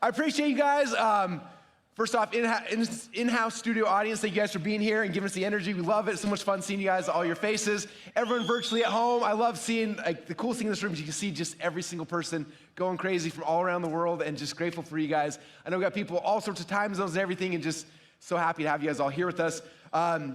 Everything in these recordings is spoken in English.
I appreciate you guys. First off, in-house studio audience, thank you guys for being here and giving us the energy. We love it. It's so much fun seeing you guys, all your faces. Everyone virtually at home, I love seeing, like, the coolest thing in this room is you can see just every single person going crazy from all around the world, and just grateful for you guys. I know we got people all sorts of time zones and everything, and just so happy to have you guys all here with us.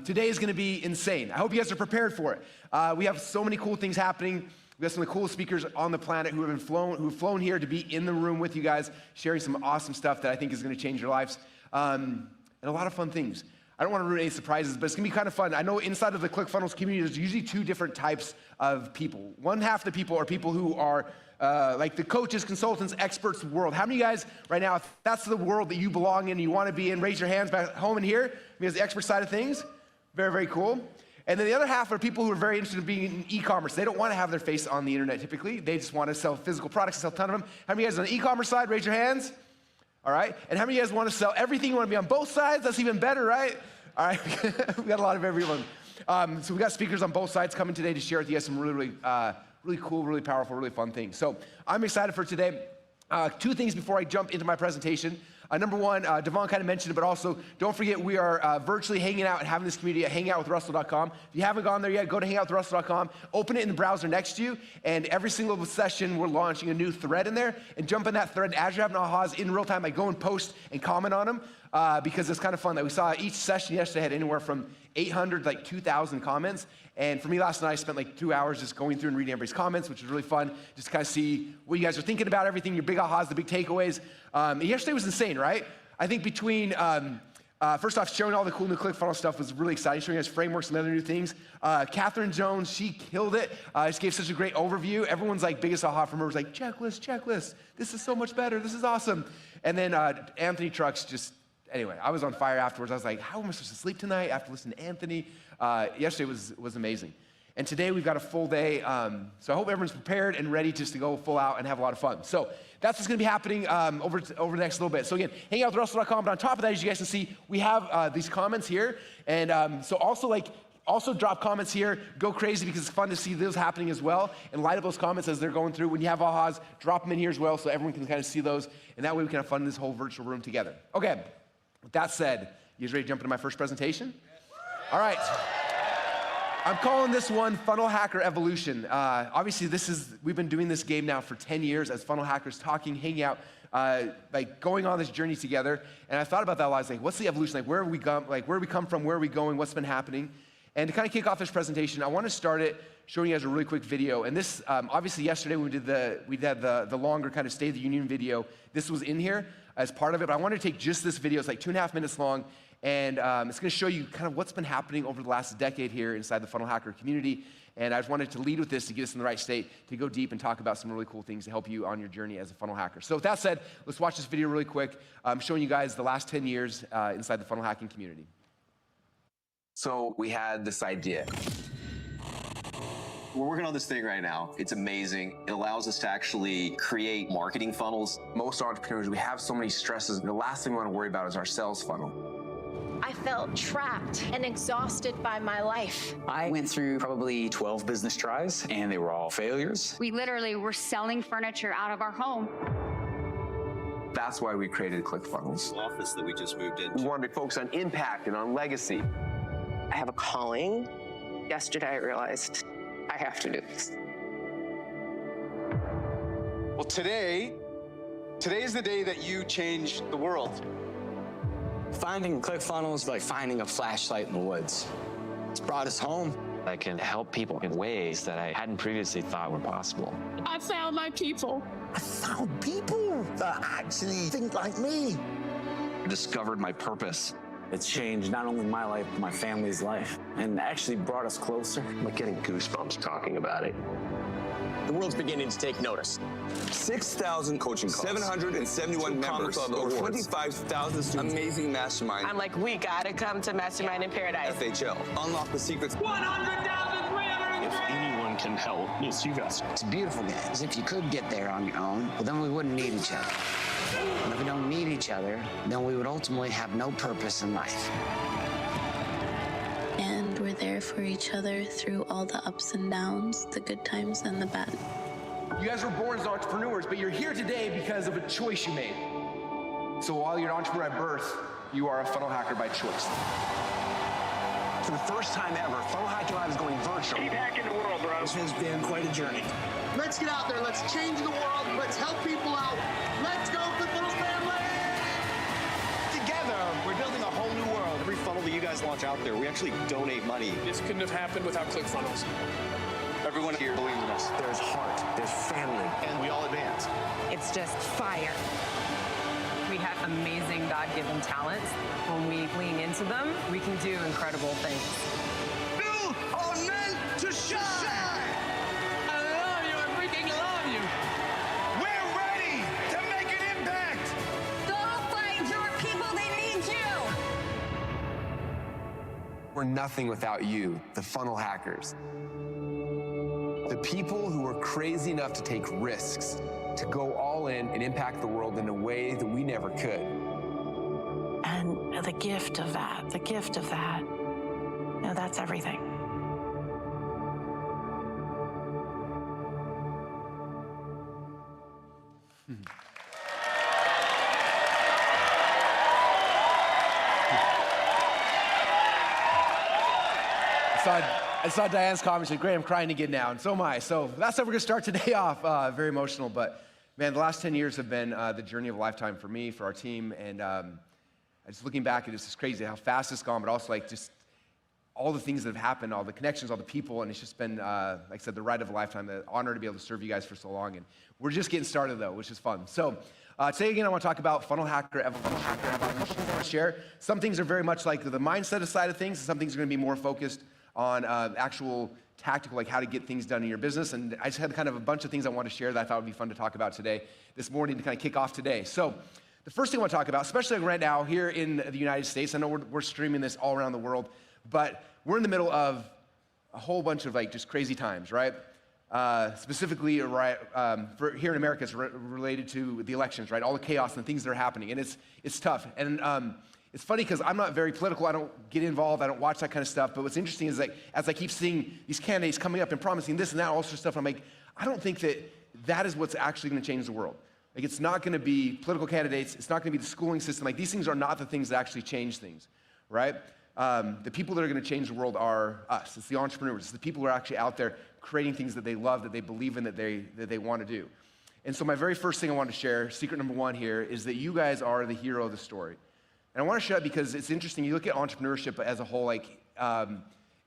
Today is gonna be insane. I hope you guys are prepared for it. We have so many cool things happening. We got some of the coolest speakers on the planet who've flown here to be in the room with you guys, sharing some awesome stuff that I think is gonna change your lives. And a lot of fun things. I don't want to ruin any surprises, but it's gonna be kind of fun. I know inside of the ClickFunnels community, there's usually two different types of people. One half of the people are people who are like the coaches, consultants, experts of the world. How many of you guys right now, if that's the world that you belong in and you want to be in, raise your hands back home and here, because the expert side of things, very, very cool. And then the other half are people who are very interested in being in e-commerce. They don't want to have their face on the internet typically. They just want to sell physical products and sell a ton of them. How many of you guys on the e-commerce side, raise your hands? All right, and how many of you guys want to sell everything? You want to be on both sides? That's even better, right? All right, we got a lot of everyone. So we got speakers on both sides coming today to share with you guys some really cool, really powerful, really fun things. So I'm excited for today. Two things before I jump into my presentation. Number one, Devon kind of mentioned it, but also don't forget we are virtually hanging out and having this community at hangoutwithrussell.com. If you haven't gone there yet, go to hangoutwithrussell.com, open it in the browser next to you, and every single session we're launching a new thread in there, and jump in that thread as you're having ahas in real time. Like go and post and comment on them because it's kind of fun. Like we saw each session yesterday had anywhere from 800 to like 2,000 comments. And for me last night, I spent like 2 hours just going through and reading everybody's comments, which was really fun. Just to kind of see what you guys are thinking about everything, your big ahas, the big takeaways. Yesterday was insane, right? I think between, first off, showing all the cool new ClickFunnels stuff was really exciting, showing us frameworks and other new things. Catherine Jones, she killed it. Just gave such a great overview. Everyone's like biggest aha from her was like, checklist. This is so much better. This is awesome. And then Anthony Trucks just, anyway, I was on fire afterwards. I was like, how am I supposed to sleep tonight after listening to Anthony? Yesterday was amazing. And today we've got a full day, so I hope everyone's prepared and ready just to go full out and have a lot of fun. So that's what's gonna be happening over the next little bit. So again, hangoutwithrussell.com, but on top of that, as you guys can see, we have these comments here. And so also drop comments here, go crazy because it's fun to see those happening as well, and light up those comments as they're going through. When you have ahas, drop them in here as well so everyone can kind of see those, and that way we can have fun in this whole virtual room together. Okay, with that said, you guys ready to jump into my first presentation? All right. I'm calling this one Funnel Hacker Evolution. Obviously, we've been doing this game now for 10 years as funnel hackers, talking, hanging out, like going on this journey together. And I thought about that a lot. I was like, what's the evolution? Like, where have we come? Like, where we come from? Where are we going? What's been happening? And to kind of kick off this presentation, I want to start it showing you guys a really quick video. And this, obviously, yesterday when we had the longer kind of State of the Union video. This was in here as part of it. But I wanted to take just this video. It's like 2.5 minutes long. And it's gonna show you kind of what's been happening over the last decade here inside the funnel hacker community. And I just wanted to lead with this to get us in the right state to go deep and talk about some really cool things to help you on your journey as a funnel hacker. So with that said, let's watch this video really quick. I'm showing you guys the last 10 years inside the funnel hacking community. So we had this idea. We're working on this thing right now. It's amazing. It allows us to actually create marketing funnels. Most entrepreneurs, we have so many stresses. The last thing we want to worry about is our sales funnel. I felt trapped and exhausted by my life. I went through probably 12 business tries, and they were all failures. We literally were selling furniture out of our home. That's why we created ClickFunnels. Office that we just moved into. We wanted to focus on impact and on legacy. I have a calling. Yesterday I realized I have to do this. Well, today is the day that you change the world. Finding ClickFunnels is like finding a flashlight in the woods. It's brought us home. I can help people in ways that I hadn't previously thought were possible. I found my people. I found people that actually think like me. I discovered my purpose. It's changed not only my life, but my family's life, and actually brought us closer. I'm like getting goosebumps talking about it. The world's beginning to take notice. 6,000 coaching calls, 771 members, over 25,000 students. Amazing mastermind. I'm like, we gotta come to Mastermind in Paradise. FHL. Unlock the secrets. 100,300. If anyone can help, it's you guys. It's beautiful, guys. If you could get there on your own, well, then we wouldn't need each other. And if we don't need each other, then we would ultimately have no purpose in life. And we're there for each other through all the ups and downs, the good times and the bad. You guys were born as entrepreneurs, but you're here today because of a choice you made. So while you're an entrepreneur at birth, you are a funnel hacker by choice. For the first time ever, Funnel Hacking Live is going virtual. Keep hacking the world, bro. This has been quite a journey. Let's get out there. Let's change the world. Let's help people out. Let's go, ClickFunnels family! Together, we're building a whole new world. Every funnel that you guys launch out there, we actually donate money. This couldn't have happened without ClickFunnels. Everyone here believes in us. There's heart, there's family, And we all advance. It's just fire. We have amazing God-given talents. When we lean into them, we can do incredible things. You are meant to shine! I love you. I freaking love you. We're ready to make an impact! Go find your people. They need you. We're nothing without you, the funnel hackers. The people who are crazy enough to take risks, to go all in and impact the world in a way that we never could. And the gift of that, that's everything. I saw Diane's comment. She said, "Great, I'm crying again now," and so am I. So that's how we're gonna start today off. Very emotional, but man, the last 10 years have been the journey of a lifetime for me, for our team, and just looking back, it's just crazy how fast it's gone, but also like just all the things that have happened, all the connections, all the people, and it's just been, like I said, the ride of a lifetime, the honor to be able to serve you guys for so long, and we're just getting started though, which is fun. So today again, I want to talk about funnel hacker evolution. I want to share. Some things are very much like the mindset side of things, and some things are going to be more focused on actual tactical, like how to get things done in your business. And I just had kind of a bunch of things I want to share that I thought would be fun to talk about today, this morning, to kind of kick off today. So the first thing I want to talk about, especially right now here in the United States, I know we're streaming this all around the world, but we're in the middle of a whole bunch of like just crazy times, right? Specifically, right, for here in America, it's related to the elections, right? All the chaos and things that are happening, and it's tough. And it's funny because I'm not very political. I don't get involved. I don't watch that kind of stuff. But what's interesting is like as I keep seeing these candidates coming up and promising this and that, all sorts of stuff, I'm like, I don't think that is what's actually going to change the world. Like it's not going to be political candidates. It's not going to be the schooling system. Like these things are not the things that actually change things, right? The people that are going to change the world are us. It's the entrepreneurs. It's the people who are actually out there creating things that they love, that they believe in, that they want to do. And so my very first thing I want to share, secret number one here, is that you guys are the hero of the story. And I want to share it because it's interesting. You look at entrepreneurship as a whole, like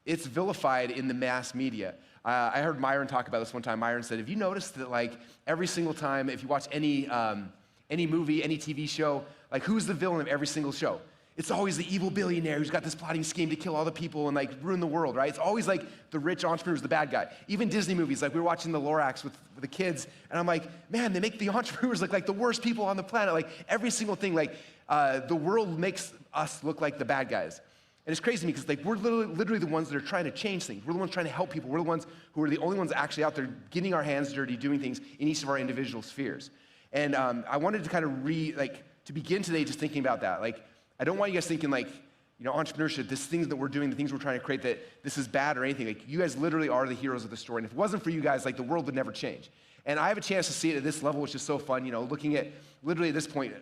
it's vilified in the mass media. I heard Myron talk about this one time. Myron said, have you noticed that like every single time, if you watch any movie, any TV show, like who's the villain of every single show? It's always the evil billionaire who's got this plotting scheme to kill all the people and like ruin the world, right? It's always like the rich entrepreneur's the bad guy. Even Disney movies, like we were watching the Lorax with the kids, and I'm like, man, they make the entrepreneurs look like the worst people on the planet. Like every single thing, like the world makes us look like the bad guys. And it's crazy to me because like we're literally the ones that are trying to change things. We're the ones trying to help people. We're the ones who are the only ones actually out there getting our hands dirty, doing things in each of our individual spheres. And I wanted to kind of to begin today just thinking about that. Like, I don't want you guys thinking like, entrepreneurship, these things that we're doing, the things we're trying to create, that this is bad or anything. Like, you guys literally are the heroes of the story. And if it wasn't for you guys, like the world would never change. And I have a chance to see it at this level, which is so fun, looking at literally at this point,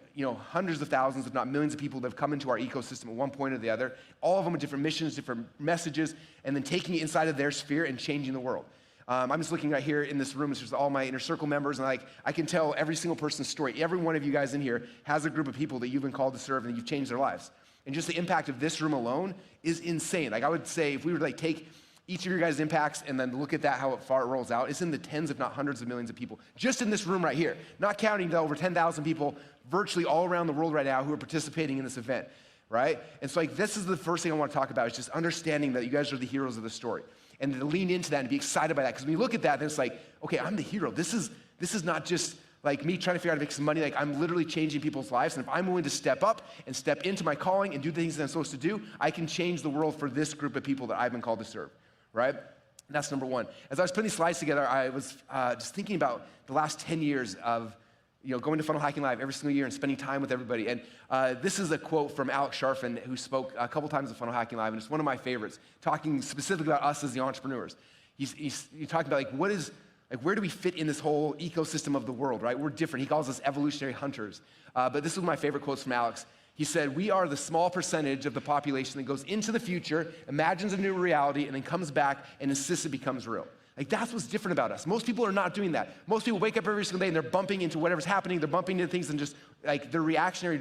hundreds of thousands, if not millions of people that have come into our ecosystem at one point or the other, all of them with different missions, different messages, and then taking it inside of their sphere and changing the world. I'm just looking right here in this room. It's just all my inner circle members, and I can tell every single person's story. Every one of you guys in here has a group of people that you've been called to serve and you've changed their lives. And just the impact of this room alone is insane. Like I would say, if we were to take each of your guys' impacts and then look at that, how far it rolls out, it's in the tens, if not hundreds of millions of people, just in this room right here. Not counting the over 10,000 people virtually all around the world right now who are participating in this event, right? And so this is the first thing I want to talk about, is just understanding that you guys are the heroes of the story. And to lean into that and be excited by that. Because when you look at that, then it's like, okay, I'm the hero. This is not just like me trying to figure out how to make some money. Like I'm literally changing people's lives. And if I'm willing to step up and step into my calling and do the things that I'm supposed to do, I can change the world for this group of people that I've been called to serve, right? And that's number one. As I was putting these slides together, I was just thinking about the last 10 years of going to Funnel Hacking Live every single year and spending time with everybody. And this is a quote from Alex Sharfin, who spoke a couple times at Funnel Hacking Live, and it's one of my favorites, talking specifically about us as the entrepreneurs. He's talking about Like, where do we fit in this whole ecosystem of the world, right? We're different. He calls us evolutionary hunters. But this is one of my favorite quotes from Alex. He said, we are the small percentage of the population that goes into the future, imagines a new reality, and then comes back and insists it becomes real. Like, that's what's different about us. Most people are not doing that. Most people wake up every single day and they're bumping into whatever's happening. They're bumping into things and just, like, they're reactionary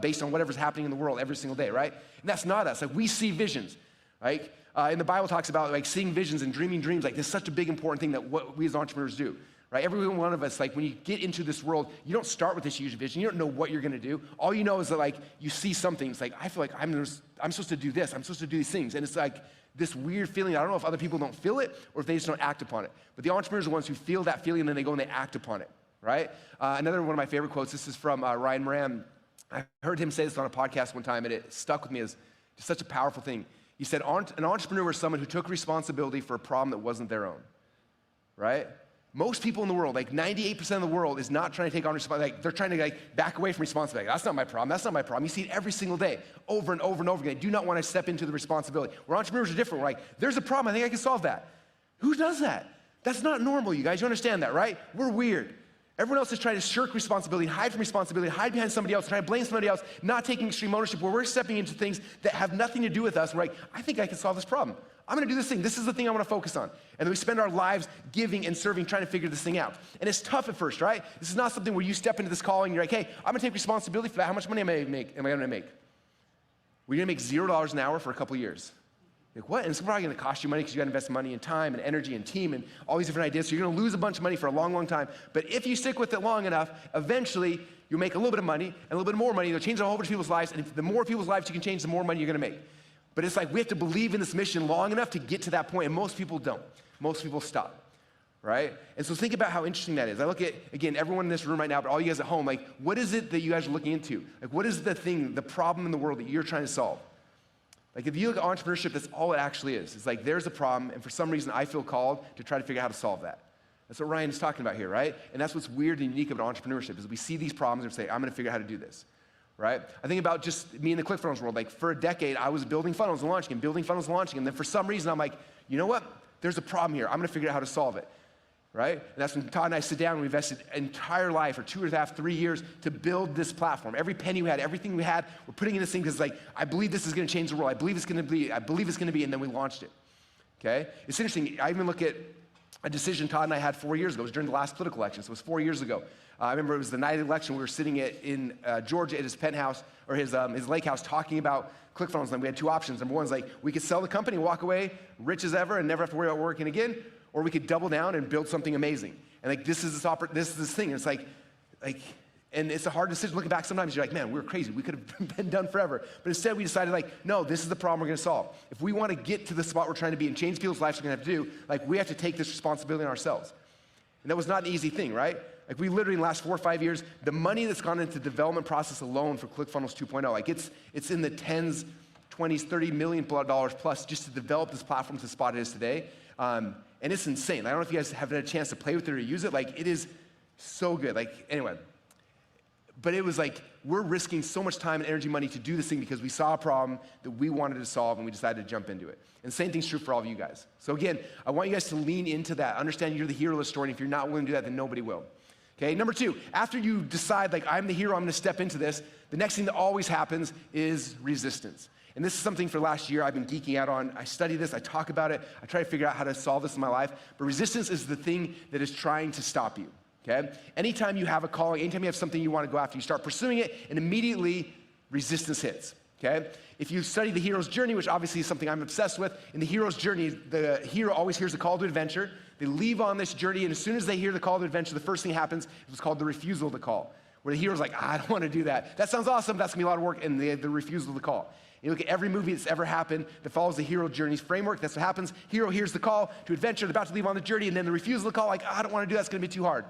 based on whatever's happening in the world every single day, right? And that's not us. Like, we see visions, right? And the Bible talks about, like, seeing visions and dreaming dreams. Like, this is such a big, important thing that what we as entrepreneurs do, right? Every one of us, like, when you get into this world, you don't start with this huge vision. You don't know what you're gonna do. All you know is that, like, you see something. It's like, I feel like I'm supposed to do this. I'm supposed to do these things. And it's like this weird feeling. I don't know if other people don't feel it or if they just don't act upon it. But the entrepreneurs are the ones who feel that feeling and then they go and they act upon it, right? Another one of my favorite quotes, this is from Ryan Moran. I heard him say this on a podcast one time and it stuck with me as just such a powerful thing. He said, an entrepreneur is someone who took responsibility for a problem that wasn't their own, right? Most people in the world, like 98% of the world, is not trying to take on responsibility. Like, they're trying to, like, back away from responsibility. That's not my problem. That's not my problem. You see it every single day, over and over and over again. They do not want to step into the responsibility. Where entrepreneurs are different. We're like, there's a problem. I think I can solve that. Who does that? That's not normal, you guys. You understand that, right? We're weird. Everyone else is trying to shirk responsibility, hide from responsibility, hide behind somebody else, trying to blame somebody else, not taking extreme ownership, where we're stepping into things that have nothing to do with us. We're like, I think I can solve this problem. I'm gonna do this thing. This is the thing I wanna focus on. And then we spend our lives giving and serving, trying to figure this thing out. And it's tough at first, right? This is not something where you step into this calling and you're like, hey, I'm gonna take responsibility for that. How much money am I gonna make? We're gonna make $0 an hour for a couple years. Like, what? And it's probably gonna cost you money because you gotta invest money and time and energy and team and all these different ideas. So you're gonna lose a bunch of money for a long, long time. But if you stick with it long enough, eventually you'll make a little bit of money and a little bit more money. You'll change a whole bunch of people's lives. And the more people's lives you can change, the more money you're gonna make. But it's like we have to believe in this mission long enough to get to that point, and most people don't. Most people stop, right? And so think about how interesting that is. I look at, again, everyone in this room right now, but all you guys at home, like, what is it that you guys are looking into? Like, what is the thing, the problem in the world that you're trying to solve? Like, if you look at entrepreneurship, that's all it actually is. It's like, there's a problem, and for some reason, I feel called to try to figure out how to solve that. That's what Ryan is talking about here, right? And that's what's weird and unique about entrepreneurship, is we see these problems and say, I'm gonna figure out how to do this. Right? I think about just me in the ClickFunnels world. Like, for a decade, I was building funnels and launching and building funnels and launching. And then for some reason, I'm like, you know what? There's a problem here. I'm gonna figure out how to solve it. Right? And that's when Todd and I sit down and we invested an entire life, or 2.5, 3 years, to build this platform. Every penny we had, everything we had, we're putting in this thing because, like, I believe this is gonna change the world. I believe it's gonna be, and then we launched it. Okay? It's interesting. I even look at a decision Todd and I had 4 years ago. It was during the last political election, so it was 4 years ago. I remember it was the night of the election. We were sitting in Georgia at his penthouse, or his lake house, talking about ClickFunnels. And we had two options. Number one is, like, we could sell the company, walk away rich as ever, and never have to worry about working again, or we could double down and build something amazing. And, like, this is this thing. And it's like, and it's a hard decision. Looking back, sometimes you're like, man, we were crazy. We could have been done forever. But instead, we decided, like, no, this is the problem we're gonna solve. If we wanna get to the spot we're trying to be and change people's lives, we're gonna have to do, like, we have to take this responsibility on ourselves. And that was not an easy thing, right? Like, we literally, in the last 4 or 5 years, the money that's gone into the development process alone for ClickFunnels 2.0, like, it's in the 10s, 20s, $30 million plus just to develop this platform to the spot it is today. And it's insane. I don't know if you guys have had a chance to play with it or use it. Like, it is so good. Like, anyway. But it was like, we're risking so much time and energy, money to do this thing because we saw a problem that we wanted to solve and we decided to jump into it. And the same thing's true for all of you guys. So again, I want you guys to lean into that. Understand you're the hero of the story, and if you're not willing to do that, then nobody will. Okay, number two, after you decide, like, I'm the hero, I'm gonna step into this, the next thing that always happens is resistance. And this is something for last year I've been geeking out on. I study this, I talk about it, I try to figure out how to solve this in my life, but resistance is the thing that is trying to stop you. Okay? Anytime you have a calling, anytime you have something you want to go after, you start pursuing it, and immediately resistance hits. Okay? If you study the hero's journey, which obviously is something I'm obsessed with, in the hero's journey, the hero always hears the call to adventure. They leave on this journey, and as soon as they hear the call to adventure, the first thing happens is what's called the refusal of the call, where the hero's like, I don't want to do that. That sounds awesome, that's gonna be a lot of work, and the refusal of the call. You look at every movie that's ever happened that follows the hero journey's framework, that's what happens. Hero hears the call to adventure, they're about to leave on the journey, and then the refusal of the call, like, I don't want to do that, it's gonna be too hard.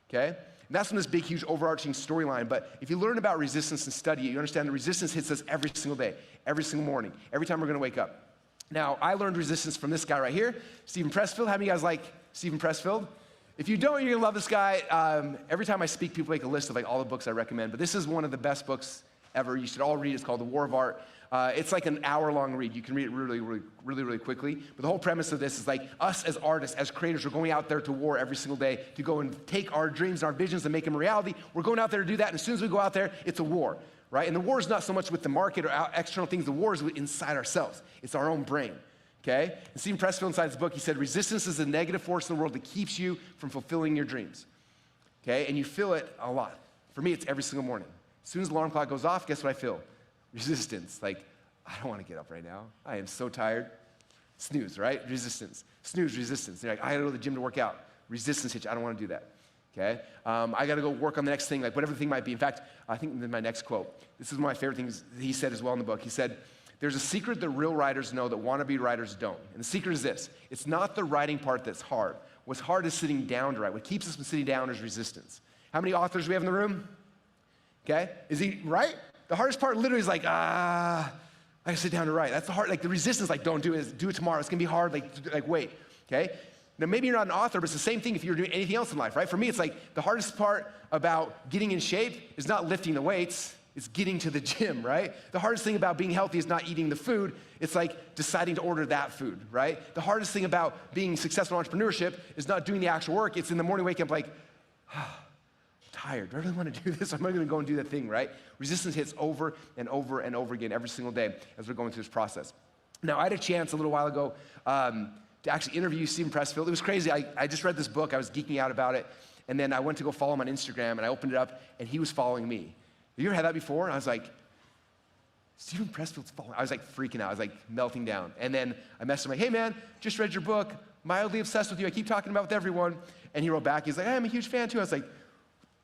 Okay? And that's from this big, huge, overarching storyline. But if you learn about resistance and study it, you understand that resistance hits us every single day, every single morning, every time we're gonna wake up. Now, I learned resistance from this guy right here, Stephen Pressfield. How many of you guys like Stephen Pressfield? If you don't, you're gonna love this guy. Every time I speak, people make a list of, like, all the books I recommend, but this is one of the best books ever. You should all read it. It's called The War of Art. It's like an hour-long read. You can read it really quickly. But the whole premise of this is like us as artists, as creators, we're going out there to war every single day to go and take our dreams and our visions and make them a reality. We're going out there to do that, and as soon as we go out there, it's a war, right? And the war is not so much with the market or external things. The war is inside ourselves. It's our own brain, okay? And Stephen Pressfield, inside his book, he said, resistance is a negative force in the world that keeps you from fulfilling your dreams, okay? And you feel it a lot. For me, it's every single morning. As soon as the alarm clock goes off, guess what I feel? Resistance. Like, I don't want to get up right now. I am so tired. Snooze, right? Resistance. Snooze, resistance. You're like, I gotta go to the gym to work out. Resistance hits you. I don't want to do that, okay? I gotta go work on the next thing, like whatever the thing might be. In fact, I think this is my next quote. This is one of my favorite things he said as well in the book. He said, there's a secret that real writers know that wannabe writers don't. And the secret is this. It's not the writing part that's hard. What's hard is sitting down to write. What keeps us from sitting down is resistance. How many authors do we have in the room? Okay, is he right? The hardest part literally is like, I gotta sit down to write. That's the hard, like the resistance, like don't do it, do it tomorrow. It's gonna be hard, like wait, okay? Now maybe you're not an author, but it's the same thing if you're doing anything else in life, right? For me, it's like the hardest part about getting in shape is not lifting the weights, it's getting to the gym, right? The hardest thing about being healthy is not eating the food, it's like deciding to order that food, right? The hardest thing about being successful in entrepreneurship is not doing the actual work, it's in the morning waking up like, tired. Do I really want to do this? I'm not going to go and do that thing, right? Resistance hits over and over and over again every single day as we're going through this process. Now, I had a chance a little while ago to actually interview Stephen Pressfield. It was crazy. I just read this book. I was geeking out about it. And then I went to go follow him on Instagram, and I opened it up, and he was following me. Have you ever had that before? And I was like, Stephen Pressfield's following. I was like freaking out. I was like melting down. And then I messaged him like, hey, man, just read your book. Mildly obsessed with you. I keep talking about it with everyone. And he wrote back. He's like, hey, I'm a huge fan, too. I was like,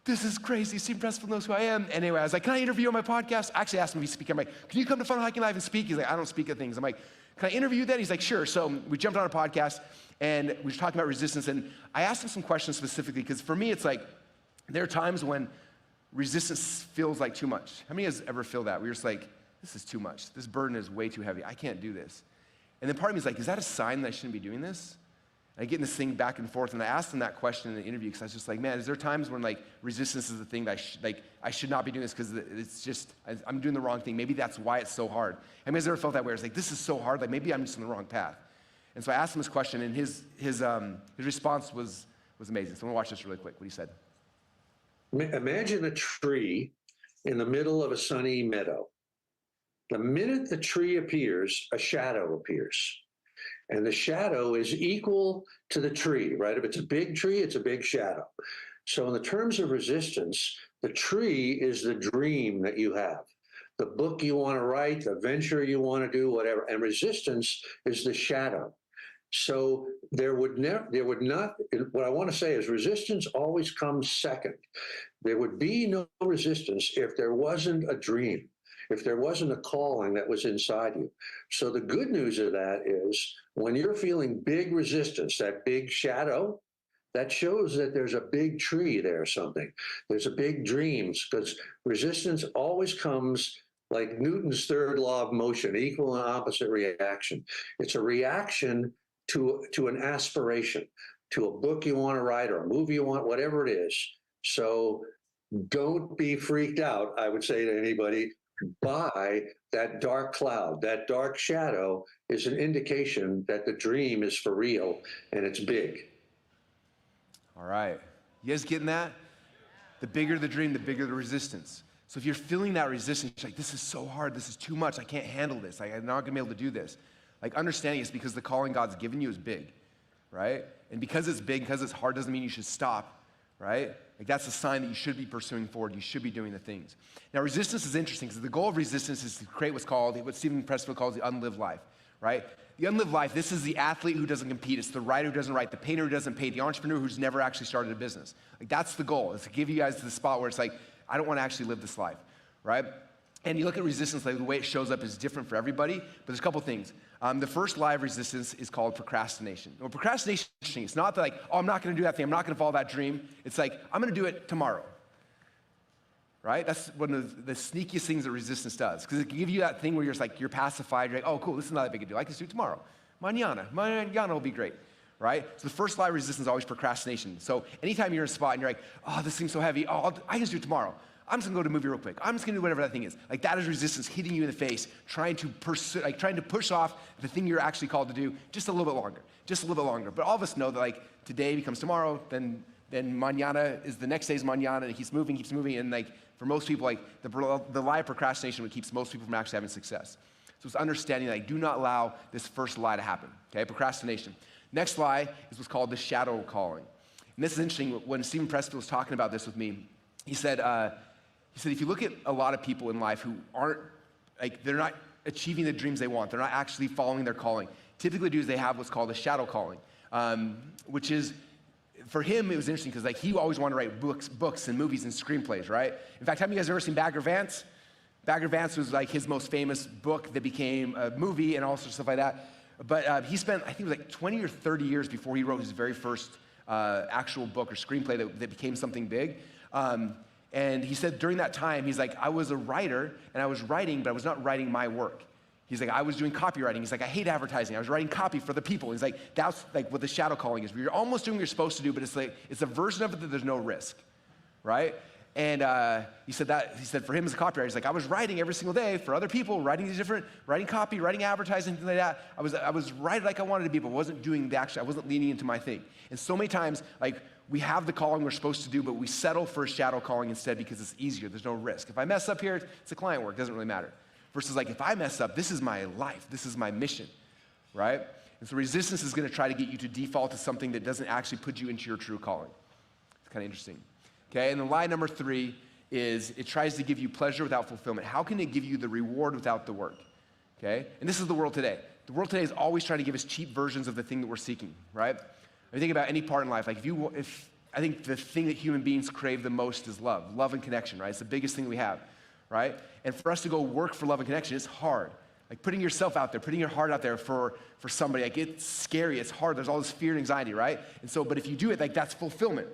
this is crazy. Stephen Pressfield knows who I am. Anyway, I was like, can I interview you on my podcast? I actually asked him if he'd speak. I'm like, can you come to Funnel Hacking Live and speak? He's like, I don't speak at things. I'm like, can I interview you then? He's like, sure. So we jumped on a podcast, and we were talking about resistance. And I asked him some questions specifically, because for me, it's like, there are times when resistance feels like too much. How many of us ever feel that? We're just like, this is too much. This burden is way too heavy. I can't do this. And then part of me is like, is that a sign that I shouldn't be doing this? I get in this thing back and forth, and I asked him that question in the interview because I was just like, man, is there times when like resistance is the thing that I should not be doing this because it's just, I'm doing the wrong thing. Maybe that's why it's so hard. I mean, has ever felt that way? It's like, this is so hard, like maybe I'm just on the wrong path. And so I asked him this question, and his response was amazing. So I'm gonna watch this really quick, what he said. Imagine a tree in the middle of a sunny meadow. The minute the tree appears, a shadow appears. And the shadow is equal to the tree, right? If it's a big tree, it's a big shadow. So in the terms of resistance, the tree is the dream that you have, the book you want to write, the venture you want to do, whatever. And resistance is the shadow. So there would not, what I want to say is resistance always comes second. There would be no resistance if there wasn't a dream, if there wasn't a calling that was inside you. So the good news of that is when you're feeling big resistance, that big shadow, that shows that there's a big tree there or something. There's a big dreams, because resistance always comes like Newton's third law of motion, equal and opposite reaction. It's a reaction to an aspiration, to a book you want to write or a movie you want, whatever it is. So don't be freaked out, I would say to anybody, by that dark cloud. That dark shadow is an indication that the dream is for real and it's big. All right. You guys getting that? The bigger the dream, the bigger the resistance. So if you're feeling that resistance, you're like, this is so hard, this is too much, I can't handle this, I'm not gonna be able to do this. Like understanding it's because the calling God's given you is big, right? And because it's big, because it's hard, doesn't mean you should stop, right? Like that's a sign that you should be pursuing forward, you should be doing the things. Now resistance is interesting because the goal of resistance is to create what Stephen Pressfield calls the unlived life, right? The unlived life, this is the athlete who doesn't compete, it's the writer who doesn't write, the painter who doesn't paint, the entrepreneur who's never actually started a business. Like that's the goal, is to give you guys to the spot where it's like, I don't want to actually live this life, right? And you look at resistance, like the way it shows up is different for everybody, but there's a couple things. The first lie of resistance is called procrastination. Well, procrastination is interesting. It's not that like, oh, I'm not going to do that thing. I'm not going to follow that dream. It's like, I'm going to do it tomorrow, right? That's one of the sneakiest things that resistance does, because it can give you that thing where you're just like, you're pacified. You're like, oh, cool, this is not that big a deal. I can just do it tomorrow. Mañana will be great, right? So the first lie of resistance is always procrastination. So anytime you're in a spot and you're like, oh, this seems so heavy. Oh, I can just do it tomorrow. I'm just gonna go to a movie real quick. I'm just gonna do whatever that thing is. Like that is resistance hitting you in the face, trying to push off the thing you're actually called to do just a little bit longer. But all of us know that like today becomes tomorrow, then mañana is the next day's mañana, and it keeps moving, and like for most people, like the lie of procrastination what keeps most people from actually having success. So it's understanding like do not allow this first lie to happen, okay? Procrastination. Next lie is what's called the shadow calling. And this is interesting. When Stephen Pressfield was talking about this with me, he said if you look at a lot of people in life who aren't, like they're not achieving the dreams they want, they're not actually following their calling, typically they have what's called a shadow calling, which is, for him, it was interesting because like he always wanted to write books and movies and screenplays, right? In fact, have you guys ever seen Bagger Vance? Bagger Vance was like his most famous book that became a movie and all sorts of stuff like that. But he spent, I think it was like 20 or 30 years before he wrote his very first actual book or screenplay that became something big. And he said during that time, he's like, I was a writer and I was writing, but I was not writing my work. He's like, I was doing copywriting. He's like, I hate advertising. I was writing copy for the people. He's like, that's like what the shadow calling is. You're almost doing what you're supposed to do, but it's like, it's a version of it that there's no risk, right? And he said for him as a copywriter, he's like, I was writing every single day for other people, writing copy, writing advertising, things like that. I was writing like I wanted to be, but wasn't doing I wasn't leaning into my thing. And so many times, like, we have the calling we're supposed to do, but we settle for a shadow calling instead because it's easier. There's no risk. If I mess up here, it's a client work. It doesn't really matter. Versus like, if I mess up, this is my life. This is my mission, right? And so resistance is going to try to get you to default to something that doesn't actually put you into your true calling. It's kind of interesting. Okay, and then lie number 3 is it tries to give you pleasure without fulfillment. How can it give you the reward without the work? Okay, and this is the world today. The world today is always trying to give us cheap versions of the thing that we're seeking, right? If you think about any part in life, like I think the thing that human beings crave the most is love and connection, right? It's the biggest thing we have, right? And for us to go work for love and connection, it's hard. Like putting yourself out there, putting your heart out there for somebody, like it's scary, it's hard, there's all this fear and anxiety, right? And so, but if you do it, like that's fulfillment.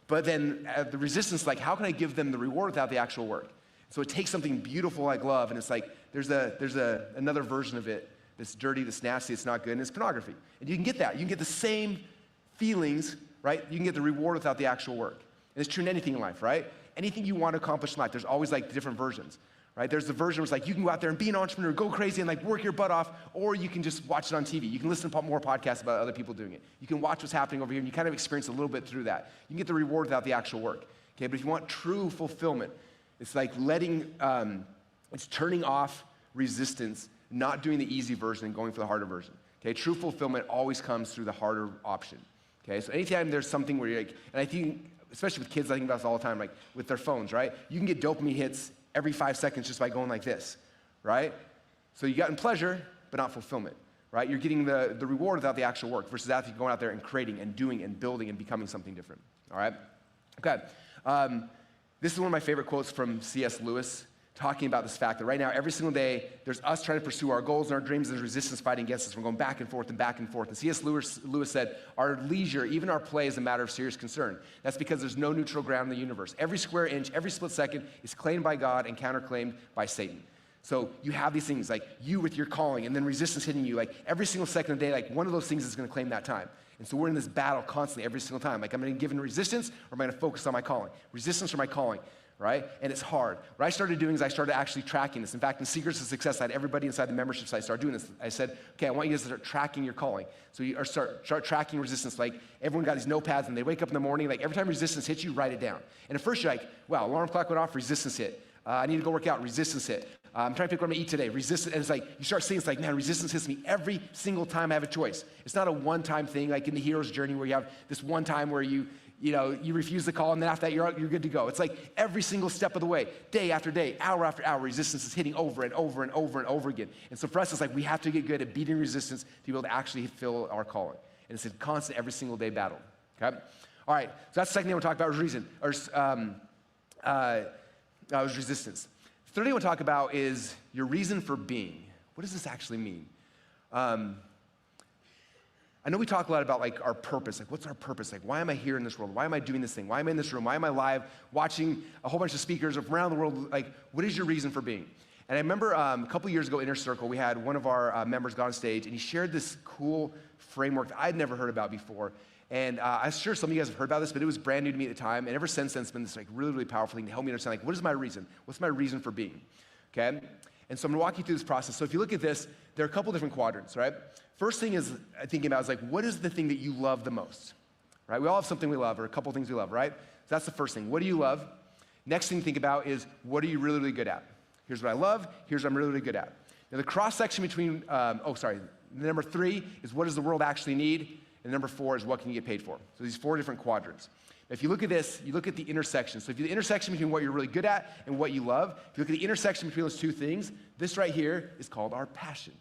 But then the resistance, like how can I give them the reward without the actual work? So it takes something beautiful like love, and it's like there's another version of it that's dirty, that's nasty, it's not good, and it's pornography. And you can get that. You can get the same feelings, right? You can get the reward without the actual work. And it's true in anything in life, right? Anything you want to accomplish in life, there's always like different versions, right? There's the version where it's like you can go out there and be an entrepreneur, go crazy and like work your butt off, or you can just watch it on TV. You can listen to more podcasts about other people doing it. You can watch what's happening over here and you kind of experience a little bit through that. You can get the reward without the actual work, okay? But if you want true fulfillment, it's like it's turning off resistance, not doing the easy version and going for the harder version, okay? True fulfillment always comes through the harder option, okay? So anytime there's something where you're like, and I think, especially with kids, I think about this all the time, like with their phones, right? You can get dopamine hits every 5 seconds just by going like this, right? So you gotten pleasure, but not fulfillment, right? You're getting the reward without the actual work versus after going out there and creating and doing and building and becoming something different, all right? Okay, this is one of my favorite quotes from C.S. Lewis, talking about this fact that right now, every single day, there's us trying to pursue our goals and our dreams, and there's resistance fighting against us. We're going back and forth and back and forth. And C.S. Lewis said, our leisure, even our play, is a matter of serious concern. That's because there's no neutral ground in the universe. Every square inch, every split second is claimed by God and counterclaimed by Satan. So you have these things like you with your calling and then resistance hitting you. Like every single second of the day, like one of those things is going to claim that time. And so we're in this battle constantly every single time. Like, I'm going to give in resistance, or am I going to focus on my calling? Resistance or my calling, right? And it's hard. What I started doing is I started actually tracking this. In fact, in Secrets of Success, I had everybody inside the membership site start doing this. I said, okay, I want you guys to start tracking your calling. So you start tracking resistance. Like, everyone got these notepads, and they wake up in the morning, like every time resistance hits you, write it down. And at first you're like, wow, alarm clock went off, resistance hit. I need to go work out, resistance hit. I'm trying to pick what I'm gonna eat today, resistance. And it's like, you start seeing, it's like, man, resistance hits me every single time I have a choice. It's not a one-time thing like in the hero's journey where you have this one time where you refuse the call, and then after that, you're good to go. It's like every single step of the way, day after day, hour after hour, resistance is hitting over and over and over and over again. And so for us, it's like we have to get good at beating resistance to be able to actually fulfill our calling. And it's a constant, every single day battle, okay? All right, so that's the second thing we'll talk about was resistance. The third thing we'll talk about is your reason for being. What does this actually mean? I know we talk a lot about like our purpose, like what's our purpose? Like, why am I here in this world? Why am I doing this thing? Why am I in this room? Why am I live watching a whole bunch of speakers from around the world? Like, what is your reason for being? And I remember a couple years ago, Inner Circle, we had one of our members go on stage, and he shared this cool framework that I'd never heard about before. And I'm sure some of you guys have heard about this, but it was brand new to me at the time. And ever since then, it's been this like really, really powerful thing to help me understand, like, what is my reason? What's my reason for being? Okay? And so I'm gonna walk you through this process. So if you look at this, there are a couple different quadrants, right? First thing is thinking about is like, what is the thing that you love the most? Right? We all have something we love or a couple things we love, right? So that's the first thing. What do you love? Next thing to think about is, what are you really, really good at? Here's what I love. Here's what I'm really, really good at. Now the cross section between, number 3 is what does the world actually need? And number 4 is what can you get paid for? So these 4 different quadrants. Now if you look at this, you look at the intersection. So if you the intersection between what you're really good at and what you love, if you look at the intersection between those 2 things, this right here is called our passion.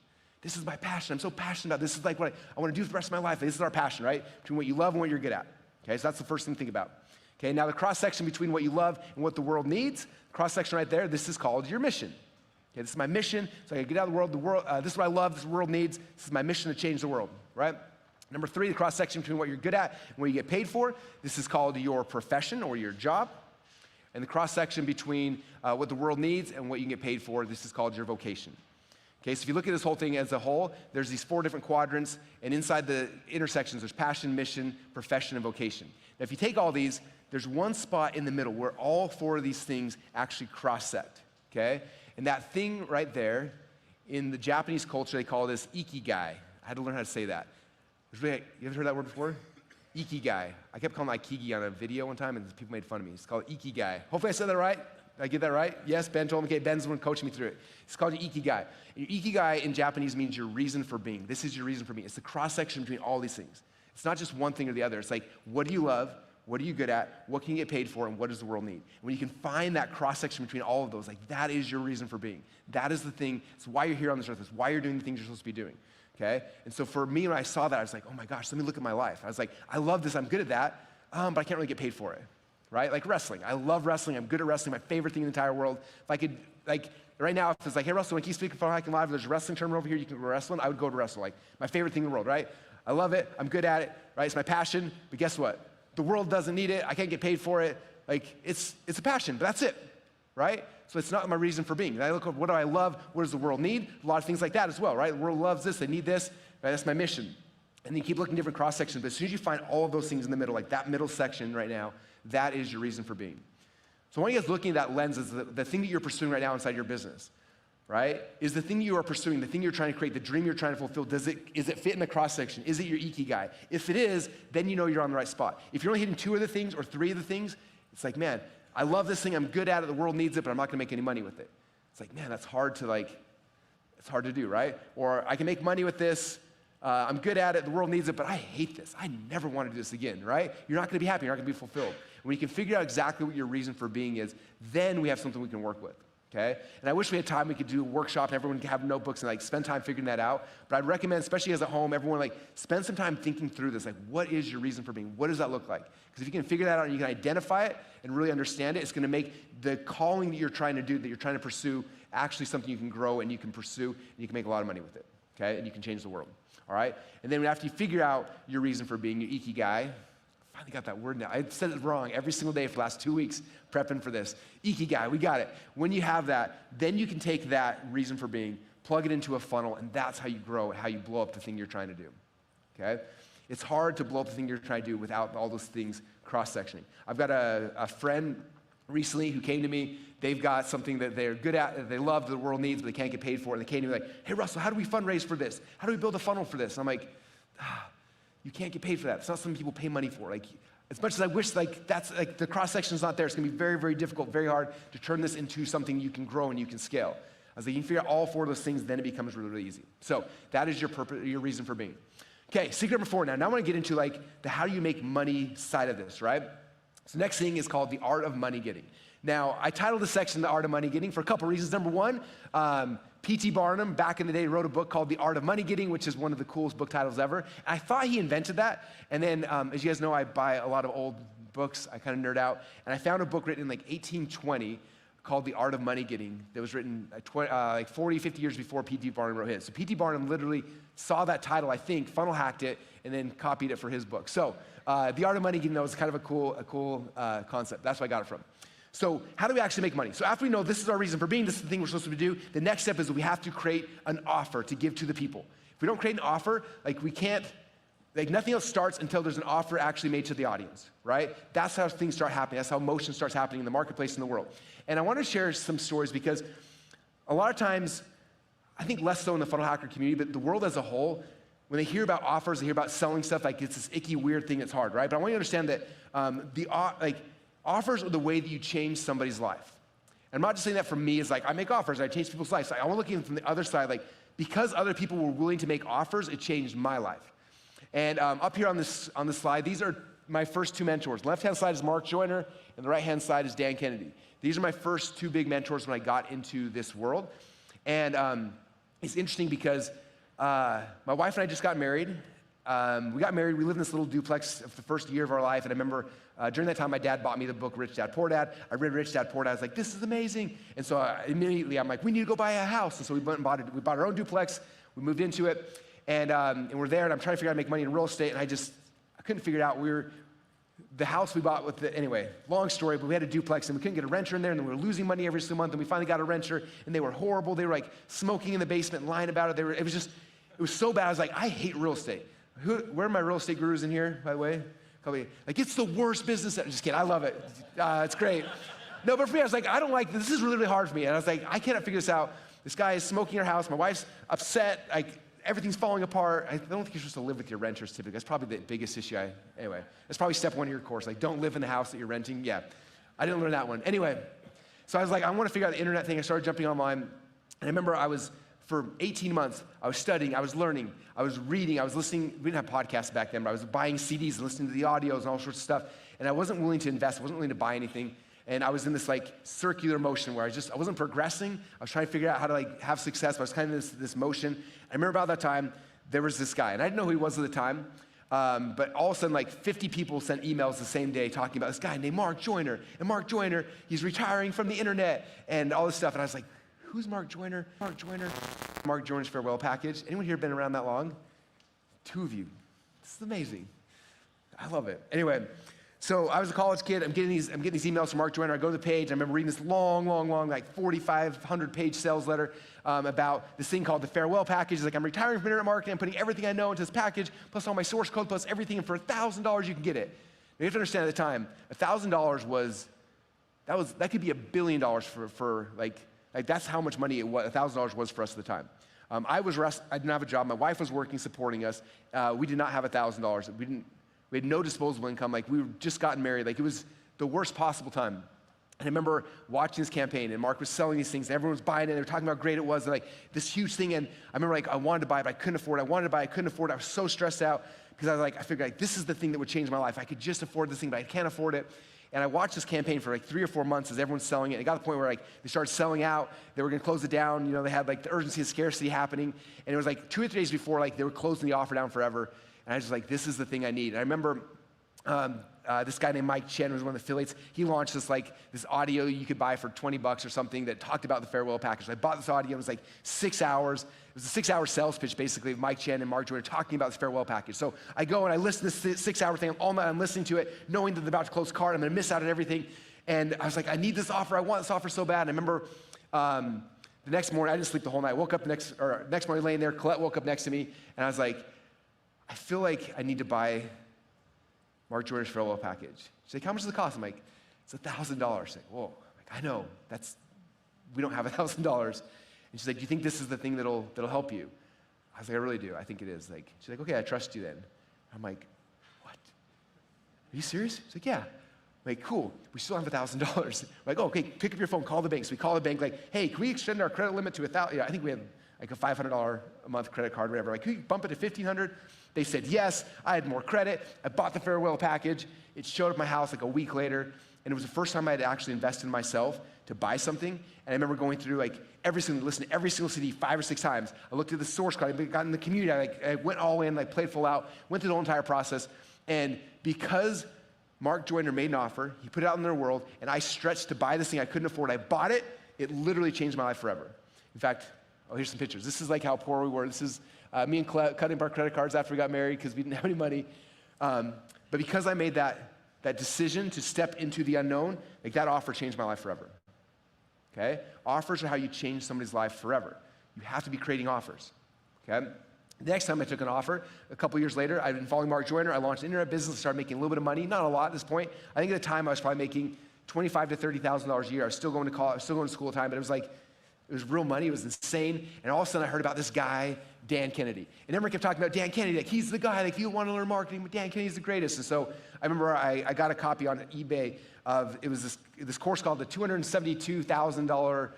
This is my passion. I'm so passionate about this. This is like what I want to do for the rest of my life. This is our passion, right? Between what you love and what you're good at. Okay, so that's the first thing to think about. Okay, now the cross section between what you love and what the world needs, cross section right there, this is called your mission. Okay, this is my mission. So I get out of the world. This is what I love. This is what the world needs. This is my mission to change the world, right? Number 3, the cross section between what you're good at and what you get paid for. This is called your profession or your job. And the cross section between what the world needs and what you can get paid for, this is called your vocation. Okay, so if you look at this whole thing as a whole, there's these 4 different quadrants, and inside the intersections, there's passion, mission, profession, and vocation. Now, if you take all these, there's one spot in the middle where all 4 of these things actually cross-sect, okay? And that thing right there, in the Japanese culture, they call this ikigai. I had to learn how to say that. You ever heard that word before? Ikigai. I kept calling it ikigi on a video one time, and people made fun of me. It's called ikigai. Hopefully I said that right. Did I get that right? Yes, Ben told me. Okay, Ben's the one coaching me through it. It's called your ikigai. And your ikigai in Japanese means your reason for being. This is your reason for being. It's the cross-section between all these things. It's not just one thing or the other. It's like, what do you love? What are you good at? What can you get paid for? And what does the world need? And when you can find that cross-section between all of those, like that is your reason for being. That is the thing. It's why you're here on this earth. It's why you're doing the things you're supposed to be doing. Okay? And so for me, when I saw that, I was like, oh my gosh, let me look at my life. I was like, I love this. I'm good at that, but I can't really get paid for it. Right? Like wrestling. I love wrestling. I'm good at wrestling. My favorite thing in the entire world. If I could, like, right now, if it's like, hey, Russell, when you speak Funnel Hacking Live, there's a wrestling tournament over here, you can go wrestling, I would go to wrestle. Like, my favorite thing in the world, right? I love it. I'm good at it, right? It's my passion. But guess what? The world doesn't need it. I can't get paid for it. Like, it's a passion, but that's it, right? So it's not my reason for being. And I look at what do I love? What does the world need? A lot of things like that as well, right? The world loves this. They need this. Right? That's my mission. And then you keep looking at different cross sections. But as soon as you find all of those things in the middle, like that middle section right now, that is your reason for being. So I want you guys looking at that lens as the thing that you're pursuing right now inside your business, right? Is the thing you are pursuing, the thing you're trying to create, the dream you're trying to fulfill, is it fit in the cross section? Is it your ikigai? If it is, then you know you're on the right spot. If you're only hitting 2 of the things or 3 of the things, it's like, man, I love this thing, I'm good at it, the world needs it, but I'm not gonna make any money with it. It's like, man, it's hard to do, right? Or I can make money with this, I'm good at it, the world needs it, but I hate this. I never want to do this again, right? You're not gonna be happy, you're not gonna be fulfilled. When you can figure out exactly what your reason for being is, then we have something we can work with, okay? And I wish we had time, we could do a workshop and everyone could have notebooks and like spend time figuring that out. But I'd recommend, especially as at home, everyone like spend some time thinking through this. Like, what is your reason for being? What does that look like? Because if you can figure that out and you can identify it and really understand it, it's gonna make the calling that you're trying to do, that you're trying to pursue, actually something you can grow and you can pursue and you can make a lot of money with it, okay? And you can change the world. All right? And then after you figure out your reason for being, your ikigai, I finally got that word now. I said it wrong every single day for the last 2 weeks prepping for this. Ikigai, we got it. When you have that, then you can take that reason for being, plug it into a funnel, and that's how you grow and how you blow up the thing you're trying to do. Okay? It's hard to blow up the thing you're trying to do without all those things cross-sectioning. I've got a friend recently who came to me. They've got something that they're good at, that they love, that the world needs, but they can't get paid for it. And they came to me like, hey, Russell, how do we fundraise for this? How do we build a funnel for this? And I'm like, you can't get paid for that. It's not something people pay money for. Like, as much as I wish, like, that's like the cross-section's not there, it's gonna be very, very difficult, very hard to turn this into something you can grow and you can scale. I was like, you can figure out all 4 of those things, then it becomes really, really easy. So that is your purpose, your reason for being. Okay, secret number 4 now. Now I wanna get into like the how do you make money side of this, right? So next thing is called the art of money getting. Now, I titled this section The Art of Money Getting for a couple reasons. Number 1, P.T. Barnum, back in the day, wrote a book called The Art of Money Getting, which is one of the coolest book titles ever. And I thought he invented that. And then, as you guys know, I buy a lot of old books. I kind of nerd out. And I found a book written in like 1820 called The Art of Money Getting that was written like 40, 50 years before P.T. Barnum wrote his. So P.T. Barnum literally saw that title, I think, funnel hacked it, and then copied it for his book. So The Art of Money Getting, that was kind of a cool concept. That's where I got it from. So how do we actually make money? So after we know this is our reason for being, this is the thing we're supposed to do, the next step is we have to create an offer to give to the people. If we don't create an offer, like we can't Like nothing else starts until there's an offer actually made to the audience, right? That's how things start happening. That's how motion starts happening in the marketplace in the world. And I want to share some stories because a lot of times, I think less so in the funnel hacker community, but the world as a whole, when they hear about offers, they hear about selling stuff, like it's this icky, weird thing that's hard, right? But I want you to understand that offers are the way that you change somebody's life. And I'm not just saying that for me, it's like I make offers, I change people's lives. I want to look at it from the other side, like because other people were willing to make offers, it changed my life. And up here on this slide, these are my first two mentors. The left-hand side is Mark Joyner, and the right-hand side is Dan Kennedy. These are my first two big mentors when I got into this world. And it's interesting because my wife and I just got married. We got married, we lived in this little duplex for the first year of our life, and I remember during that time, my dad bought me the book Rich Dad, Poor Dad. I read Rich Dad, Poor Dad. I was like, this is amazing. And so immediately, I'm like, we need to go buy a house. And so we went and bought it. We bought our own duplex. We moved into it. And we're there, and I'm trying to figure out how to make money in real estate, and I couldn't figure it out. The house we bought anyway, long story, but we had a duplex, and we couldn't get a renter in there, and we were losing money every single month, and we finally got a renter, and they were horrible. They were like smoking in the basement and lying about it. It was so bad. I was like, I hate real estate. Where are my real estate gurus in here, by the way? Like, it's the worst business. Just kidding, I love it. It's great. No, but for me, I was like, I don't like this. This is really, really hard for me. And I was like, I cannot figure this out. This guy is smoking in our house. My wife's upset. Like, everything's falling apart. I don't think you're supposed to live with your renters typically. That's probably the biggest issue. Anyway, that's probably step one of your course. Like, don't live in the house that you're renting. Yeah, I didn't learn that one. Anyway, so I was like, I want to figure out the internet thing. I started jumping online. And I remember for 18 months, I was studying, I was learning, I was reading, I was listening. We didn't have podcasts back then, but I was buying CDs and listening to the audios and all sorts of stuff. And I wasn't willing to invest. I wasn't willing to buy anything. And I was in this like circular motion where I wasn't progressing. I was trying to figure out how to like have success. But I was kind of this motion. I remember about that time, there was this guy, and I didn't know who he was at the time, but all of a sudden, like 50 people sent emails the same day talking about this guy named Mark Joyner. And Mark Joyner, he's retiring from the internet and all this stuff. And I was like, who's Mark Joyner? Mark Joyner. Mark Joyner's farewell package. Anyone here been around that long? 2 of you. This is amazing. I love it. Anyway, so I was a college kid. I'm getting these emails from Mark Joyner. I go to the page. I remember reading this long, like 4,500-page sales letter about this thing called the farewell package. It's like, I'm retiring from internet marketing. I'm putting everything I know into this package, plus all my source code, plus everything. And for $1,000, you can get it. Now, you have to understand at the time, $1,000 that could be $1 billion for like that's how much money $1,000 was for us at the time. I didn't have a job. My wife was working, supporting us. We did not have $1,000. We had no disposable income. Like, we were just gotten married. Like, it was the worst possible time. And I remember watching this campaign, and Mark was selling these things, and everyone was buying it. They were talking about how great it was, and like this huge thing. And I remember, like, I wanted to buy it, but I couldn't afford it. I wanted to buy it, I couldn't afford it. I was so stressed out because I figured, like, this is the thing that would change my life. I could just afford this thing, but I can't afford it. And I watched this campaign for like 3 or 4 months as everyone's selling it. It got to the point where like they started selling out. They were going to close it down. You know, they had like the urgency and scarcity happening. And it was like 2 or 3 days before, like they were closing the offer down forever. And I was just like, this is the thing I need. And I remember this guy named Mike Chen was one of the affiliates. He launched this audio you could buy for $20 or something that talked about the farewell package. So I bought this audio. It was like 6 hours. It was a 6-hour sales pitch, basically, of Mike Chen and Mark Joyner talking about this farewell package. So I go and I listen to this 6-hour thing. All night I'm listening to it, knowing that they're about to close the card. I'm going to miss out on everything. And I was like, I need this offer. I want this offer so bad. And I remember the next morning, I didn't sleep the whole night. I woke up next morning laying there. Colette woke up next to me. And I was like, I feel like I need to buy Mark Joyner's farewell package. She's like, how much does it cost? I'm like, it's $1,000. She's like, whoa. I'm like, I know. We don't have $1,000. And she's like, do you think this is the thing that'll help you? I was like, I really do. I think it is. Like, she's like, okay, I trust you then. I'm like, what? Are you serious? She's like, yeah. I'm like, cool. We still have $1,000. Like, oh, okay, pick up your phone, call the bank. So we call the bank, like, hey, can we extend our credit limit to $1,000? Yeah, I think we have like a $500 a month credit card, whatever. Like, can we bump it to $1,500? They said yes. I had more credit. I bought the farewell package. It showed up at my house like a week later. And it was the first time I had actually invested in myself to buy something. And I remember going through listening to every single CD 5 or 6 times. I looked at the source code. I got in the community. I went all in, played full out, went through the whole entire process. And because Mark Joyner made an offer, he put it out in their world, and I stretched to buy this thing I couldn't afford. I bought it. It literally changed my life forever. In fact, here's some pictures. This is like how poor we were. This is me and Colette cutting our credit cards after we got married because we didn't have any money. But because I made that decision to step into the unknown, like that offer changed my life forever. Okay? Offers are how you change somebody's life forever. You have to be creating offers. Okay? The next time I took an offer, a couple years later, I'd been following Mark Joyner. I launched an internet business, started making a little bit of money, not a lot at this point. I think at the time I was probably making $25,000 to $30,000 a year. I was still going to college, I was still going to school at the time, but it was real money. It was insane. And all of a sudden I heard about this guy, Dan Kennedy. And everyone kept talking about Dan Kennedy, like he's the guy, like you want to learn marketing, but Dan Kennedy's the greatest. And so I remember I got a copy on eBay of, it was this course called the $272,000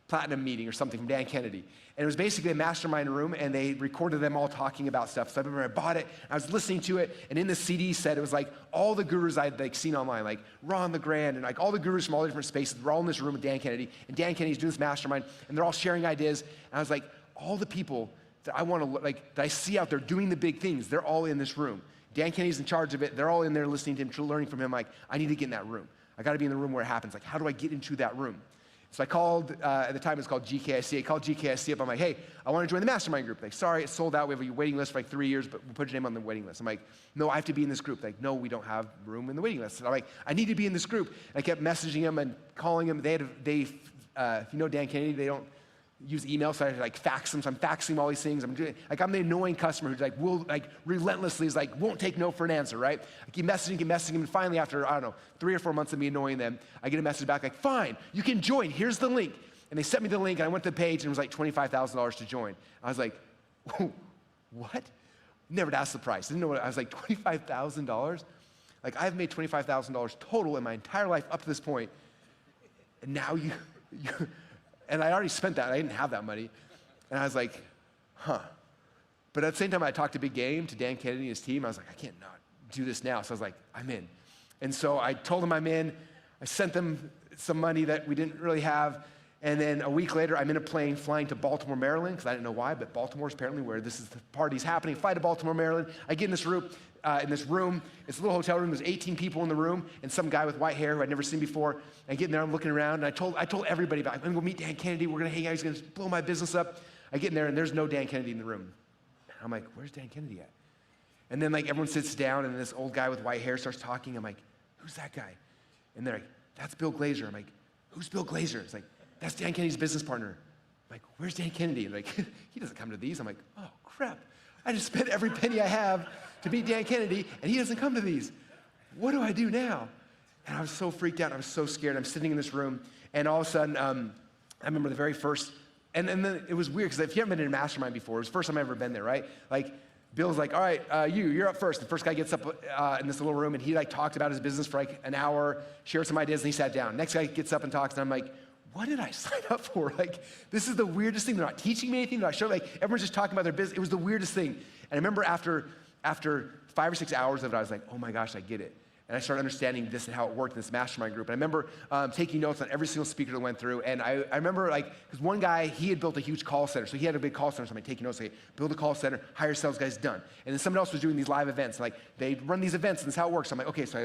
Platinum Meeting or something from Dan Kennedy. And it was basically a mastermind room, and they recorded them all talking about stuff. So I remember I bought it, I was listening to it, and in the CD set, it was like all the gurus I'd like seen online, like Ron LeGrand, and like all the gurus from all the different spaces were all in this room with Dan Kennedy, and Dan Kennedy's doing this mastermind, and they're all sharing ideas. And I was like, all the people that I want to, like, that I see out there doing the big things, they're all in this room. Dan Kennedy's in charge of it. They're all in there listening to him, learning from him. Like, I need to get in that room. I got to be in the room where it happens. Like, how do I get into that room? So I called, at the time it was called GKIC. I called GKIC up. I'm like, hey, I want to join the mastermind group. Like, sorry, it's sold out. We have a waiting list for like 3 years, but we'll put your name on the waiting list. I'm like, no, I have to be in this group. Like, no, we don't have room in the waiting list. So I'm like, I need to be in this group. And I kept messaging them and calling them. If you know Dan Kennedy, they don't use email, so I like fax them. So I'm faxing all these things. I'm the annoying customer who's like, relentlessly is like, won't take no for an answer, right? I keep messaging, and finally after, I don't know, 3 or 4 months of me annoying them, I get a message back like, fine, you can join, here's the link. And they sent me the link, and I went to the page, and it was like $25,000 to join. I was like, what? Never asked the price. Didn't know what, I was like, $25,000? Like, I've made $25,000 total in my entire life up to this point, and now you and I already spent that. I didn't have that money. And I was like, huh. But at the same time, I talked a big game to Dan Kennedy and his team. I was like, I can't not do this now. So I was like, I'm in. And so I told them I'm in. I sent them some money that we didn't really have. And then a week later, I'm in a plane flying to Baltimore, Maryland, because I didn't know why, but Baltimore's apparently where this is the party's happening. Fly to Baltimore, Maryland. I get in this room. It's a little hotel room. There's 18 people in the room, and some guy with white hair who I'd never seen before. I get in there, I'm looking around, and I told everybody about it. I'm gonna go meet Dan Kennedy. We're gonna hang out. He's gonna blow my business up. I get in there, and there's no Dan Kennedy in the room. I'm like, where's Dan Kennedy at? And then like everyone sits down, and this old guy with white hair starts talking. I'm like, who's that guy? And they're like, that's Bill Glazer. I'm like, who's Bill Glazer? It's like, that's Dan Kennedy's business partner. I'm like, where's Dan Kennedy? And like, he doesn't come to these. I'm like, oh crap. I just spent every penny I have to meet Dan Kennedy, and he doesn't come to these. What do I do now? And I was so freaked out. I was so scared. I'm sitting in this room, and all of a sudden, I remember the very first, and then it was weird, because if you haven't been in a mastermind before, it was the first time I've ever been there, right? Like, Bill's like, all right, you're up first. The first guy gets up in this little room, and he like talked about his business for like an hour, shared some ideas, and he sat down. Next guy gets up and talks, and I'm like, what did I sign up for? Like, this is the weirdest thing. They're not teaching me anything. They're not showing, like, everyone's just talking about their business. It was the weirdest thing. And I remember after 5 or 6 hours of it, I was like, oh my gosh, I get it. And I started understanding this and how it worked in this mastermind group. And I remember taking notes on every single speaker that went through. And I remember, like, because one guy, he had built a huge call center. So he had a big call center. So I'm like, taking notes, like, build a call center, hire sales guys, done. And then someone else was doing these live events. Like, they run these events, and this is how it works. So I'm like, okay. So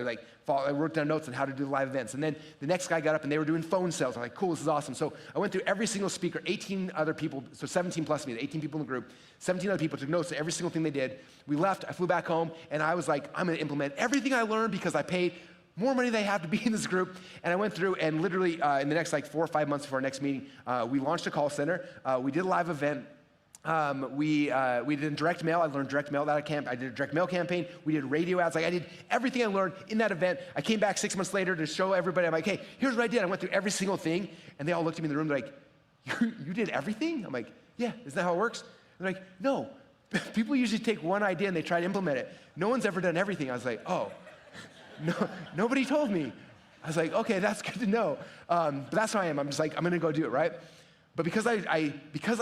I wrote down notes on how to do the live events. And then the next guy got up, and they were doing phone sales. I'm like, cool, this is awesome. So I went through every single speaker, 18 other people, so 17 plus me, 18 people in the group. 17 other people took notes of every single thing they did. We left, I flew back home, and I was like, I'm gonna implement everything I learned because I paid more money than I have to be in this group. And I went through, and literally in the next like 4 or 5 months before our next meeting, we launched a call center. We did a live event. We did direct mail. I learned direct mail. I did a direct mail campaign. We did radio ads. Like, I did everything I learned in that event. I came back 6 months later to show everybody. I'm like, hey, here's what I did. I went through every single thing, and they all looked at me in the room. They're like, you did everything? I'm like, yeah, isn't that how it works? They're like, no. People usually take one idea and they try to implement it. No one's ever done everything. I was like, oh, no, nobody told me. I was like, okay, that's good to know. But that's how I am. I'm just like, I'm gonna go do it, right? But because I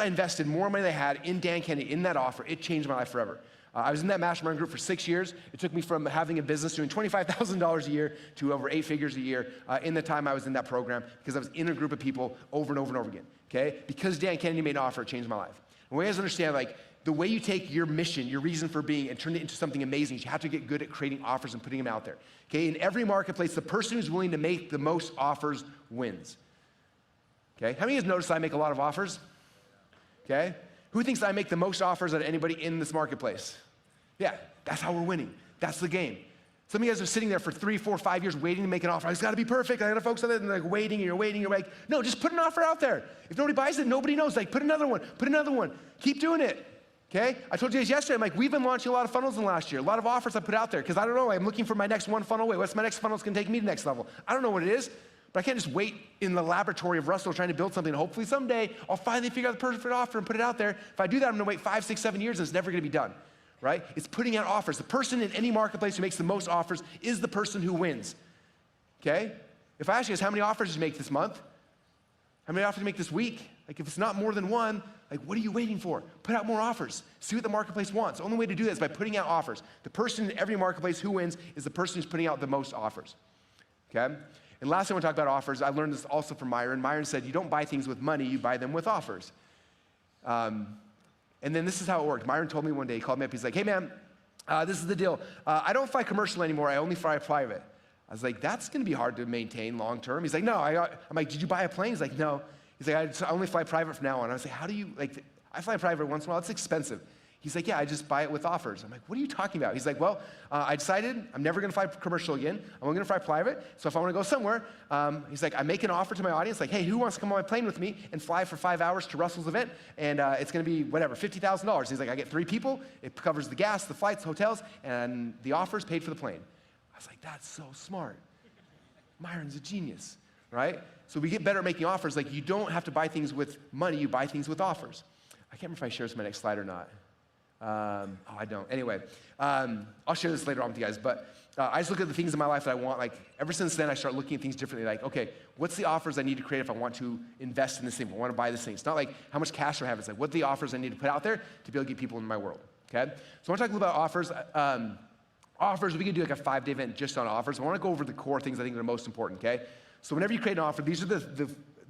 invested more money than I had in Dan Kennedy, in that offer, it changed my life forever. I was in that mastermind group for 6 years. It took me from having a business doing $25,000 a year to over 8 figures a year in the time I was in that program, because I was in a group of people over and over and over again, okay? Because Dan Kennedy made an offer, it changed my life. And we guys understand, like, the way you take your mission, your reason for being, and turn it into something amazing, you have to get good at creating offers and putting them out there, okay? In every marketplace, the person who's willing to make the most offers wins, okay? How many of you guys notice I make a lot of offers? Okay? Who thinks I make the most offers out of anybody in this marketplace? Yeah, that's how we're winning. That's the game. Some of you guys are sitting there for 3, 4, 5 years waiting to make an offer. It's gotta be perfect, I gotta focus on it, and like waiting, you're like, no, just put an offer out there. If nobody buys it, nobody knows. Like, put another one, keep doing it. Okay? I told you guys yesterday, I'm like, we've been launching a lot of funnels in the last year, a lot of offers I put out there, because I don't know, I'm looking for my next one funnel away. What's my next funnel that's gonna take me to the next level? I don't know what it is, but I can't just wait in the laboratory of Russell trying to build something. Hopefully someday I'll finally figure out the perfect offer and put it out there. If I do that, I'm gonna wait 5, 6, 7 years and it's never gonna be done, right? It's putting out offers. The person in any marketplace who makes the most offers is the person who wins, okay? If I ask you guys, how many offers did you make this month? How many offers did you make this week? Like if it's not more than one, like what are you waiting for? Put out more offers. See what the marketplace wants. The only way to do that is by putting out offers. The person in every marketplace who wins is the person who's putting out the most offers, okay? And last thing I want to talk about offers, I learned this also from Myron. Myron said, you don't buy things with money, you buy them with offers. And then this is how it worked. Myron told me one day, he called me up, he's like, hey man, this is the deal. I don't fly commercial anymore, I only fly private. I was like, that's gonna be hard to maintain long term. He's like, no, I'm like, did you buy a plane? He's like, no. He's like, I only fly private from now on. I was like, how do you, like, I fly private once in a while, it's expensive. He's like, yeah, I just buy it with offers. I'm like, what are you talking about? He's like, well, I decided I'm never gonna fly commercial again. I'm only gonna fly private. So if I wanna go somewhere, he's like, I make an offer to my audience, like, hey, who wants to come on my plane with me and fly for 5 hours to Russell's event? And it's gonna be whatever, $50,000. He's like, I get 3 people, it covers the gas, the flights, hotels, and the offers paid for the plane. I was like, that's so smart. Myron's a genius, right? So we get better at making offers. Like you don't have to buy things with money, you buy things with offers. I can't remember if I share this in my next slide or not. I don't. Anyway, I'll share this later on with you guys, but I just look at the things in my life that I want. Like ever since then, I start looking at things differently. Like, okay, what's the offers I need to create if I want to invest in this thing, if I want to buy this thing? It's not like how much cash do I have. It's like what are the offers I need to put out there to be able to get people in my world, okay? So I want to talk a little about offers. Offers, we can do like a 5-day event just on offers. I want to go over the core things I think are the most important, okay? So whenever you create an offer, these are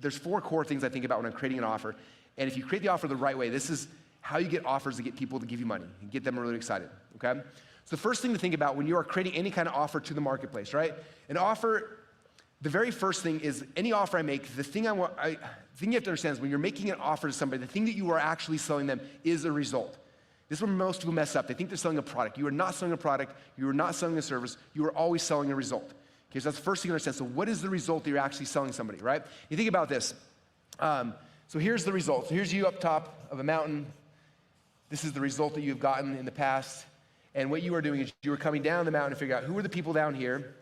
there's 4 core things I think about when I'm creating an offer. And if you create the offer the right way, this is how you get offers to get people to give you money and get them really excited, okay? So the first thing to think about when you are creating any kind of offer to the marketplace, right? An offer, the very first thing is any offer I make, the thing you have to understand is when you're making an offer to somebody, the thing that you are actually selling them is a result. This is where most people mess up. They think they're selling a product. You are not selling a product. You are not selling a service. You are always selling a result. Okay, so that's the first thing you understand. So what is the result that you're actually selling somebody, right? You think about this. So here's the result. So here's you up top of a mountain. This is the result that you've gotten in the past. And what you are doing is you are coming down the mountain to figure out who are the people down here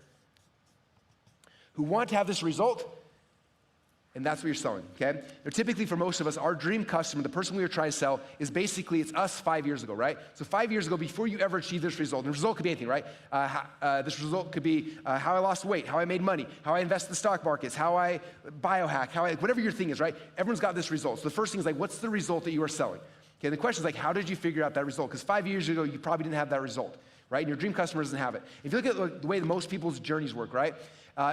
who want to have this result, and that's what you're selling, okay? Now, typically for most of us, our dream customer, the person we are trying to sell, is basically, it's us 5 years ago, right? So 5 years ago, before you ever achieve this result, and the result could be anything, right? This result could be how I lost weight, how I made money, how I invest in the stock markets, how I biohack, whatever your thing is, right? Everyone's got this result. So the first thing is like, what's the result that you are selling? Okay, the question is like, how did you figure out that result? Because 5 years ago, you probably didn't have that result, right? And your dream customer doesn't have it. If you look at the way that most people's journeys work, right?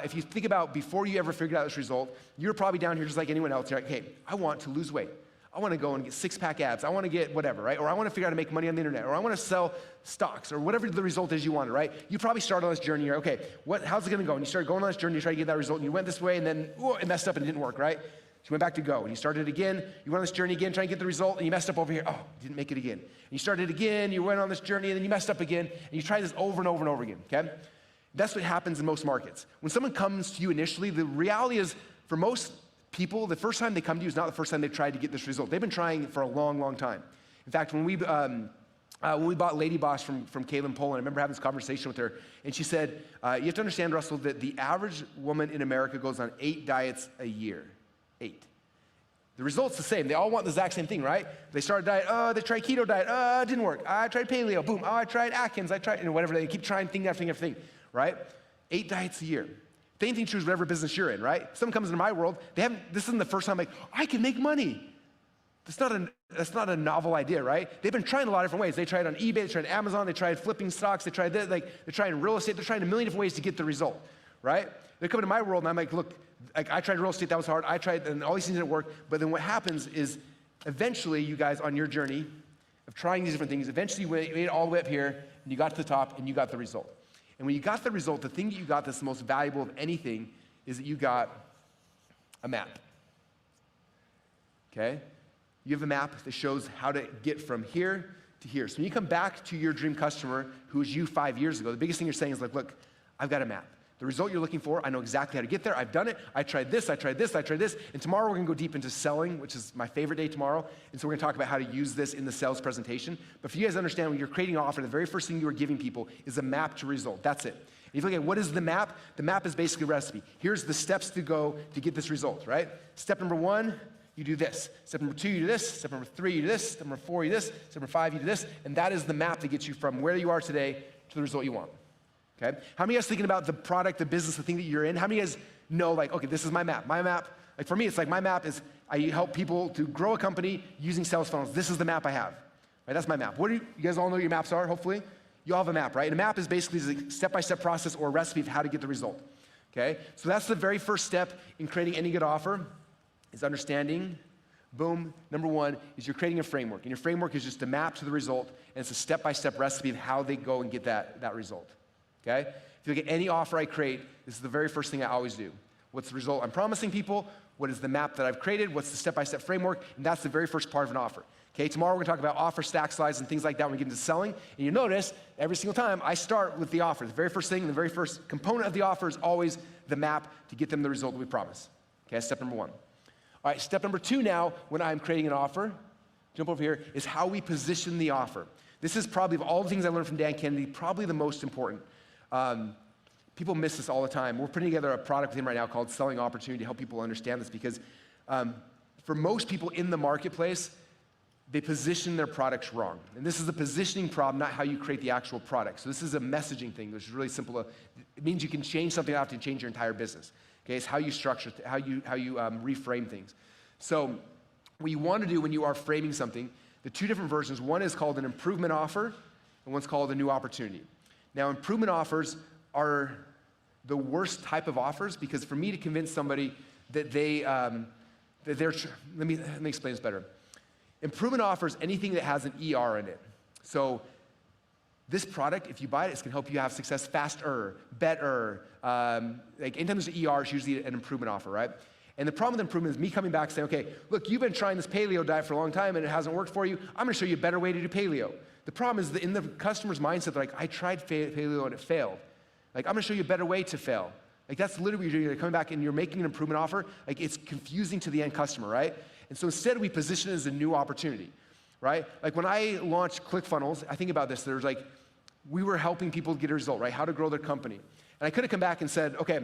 If you think about before you ever figured out this result, you're probably down here just like anyone else. You're like, hey, I want to lose weight. I want to go and get 6-pack abs. I want to get whatever, right? Or I want to figure out how to make money on the internet. Or I want to sell stocks or whatever the result is you wanted, right? You probably started on this journey. You're okay, how's it going to go? And you started going on this journey to try to get that result. And you went this way and then it messed up and it didn't work, right? So you went back to go and you started again. You went on this journey again trying to get the result and you messed up over here. Oh, you didn't make it again. And you started again. You went on this journey and then you messed up again. And you try this over and over and over again, okay? That's what happens in most markets. When someone comes to you initially, the reality is for most people, the first time they come to you is not the first time they've tried to get this result. They've been trying for a long, long time. In fact, when we bought Lady Boss from Caitlin Poland, I remember having this conversation with her, and she said, you have to understand, Russell, that the average woman in America goes on 8 diets a year. 8. The result's the same. They all want the exact same thing, right? They start a diet, they tried keto diet, it didn't work. I tried paleo, boom. I tried Atkins, I tried, whatever. They keep trying thing after thing after thing, right? 8 diets a year. Same thing true is whatever business you're in, right? If someone comes into my world, this isn't the first time like, I can make money. That's not a novel idea, right? They've been trying a lot of different ways. They tried on eBay, they tried Amazon, they tried flipping stocks, they tried this, they're trying real estate, they're trying a million different ways to get the result, right? They come into my world and I'm like, look, I tried real estate, that was hard. I tried, and all these things didn't work. But then what happens is eventually you guys on your journey of trying these different things, eventually you made it all the way up here and you got to the top and you got the result. And when you got the result, the thing that you got that's the most valuable of anything is that you got a map, okay? You have a map that shows how to get from here to here. So when you come back to your dream customer who was you 5 years ago, the biggest thing you're saying is like, look, I've got a map. the result you're looking for. I know exactly how to get there. I've done it. I tried this, I tried this, I tried this. And tomorrow we're gonna go deep into selling, which is my favorite day tomorrow. And so we're gonna talk about how to use this in the sales presentation. But for you guys to understand, when you're creating an offer, the very first thing you are giving people is a map to result. That's it. If you look at what is the map is basically a recipe. Here's the steps to go to get this result, right? Step number 1, you do this. Step number 2, you do this. Step number 3, you do this. Step number 4, you do this. Step number 5, you do this. And that is the map that gets you from where you are today to the result you want. Okay? How many of you guys thinking about the product, the business, the thing that you're in? How many of you guys know, like, okay, this is my map. My map, like for me, it's like my map is I help people to grow a company using sales funnels. This is the map I have. Right? That's my map. What do you guys all know your maps are, hopefully? You all have a map, right? And a map is basically a step-by-step process or a recipe of how to get the result. Okay? So that's the very first step in creating any good offer is understanding. Boom. Number 1 is you're creating a framework. And your framework is just a map to the result, and it's a step-by-step recipe of how they go and get that result. Okay? If you look at any offer I create, this is the very first thing I always do. What's the result I'm promising people? What is the map that I've created? What's the step-by-step framework? And that's the very first part of an offer. Okay, tomorrow we're gonna talk about offer stack size and things like that when we get into selling. And you notice, every single time I start with the offer. The very first thing, the very first component of the offer is always the map to get them the result that we promise. Okay, that's step number 1. All right, step number 2 now, when I'm creating an offer, jump over here, is how we position the offer. This is probably, of all the things I learned from Dan Kennedy, probably the most important. People miss this all the time. We're putting together a product with him right now called Selling Opportunity to help people understand this because for most people in the marketplace, they position their products wrong. And this is a positioning problem, not how you create the actual product. So this is a messaging thing, which is really simple. It means you can change something after you change your entire business. Okay, it's how you structure, how you reframe things. So what you want to do when you are framing something, the 2 different versions, one is called an improvement offer, and one's called a new opportunity. Now, improvement offers are the worst type of offers because for me to convince somebody that let me explain this better. Improvement offers anything that has an ER in it. So this product, if you buy it, it's gonna help you have success faster, better. Like anytime there's an ER, it's usually an improvement offer, right? And the problem with improvement is me coming back saying, okay, look, you've been trying this paleo diet for a long time and it hasn't worked for you. I'm gonna show you a better way to do paleo. The problem is that in the customer's mindset, they're like, I tried paleo and it failed. Like, I'm gonna show you a better way to fail. Like, that's literally what you're doing. You're coming back and you're making an improvement offer. Like, it's confusing to the end customer, right? And so instead, we position it as a new opportunity, right? Like, when I launched ClickFunnels, I think about this. There's like, we were helping people get a result, right? How to grow their company. And I could have come back and said, okay,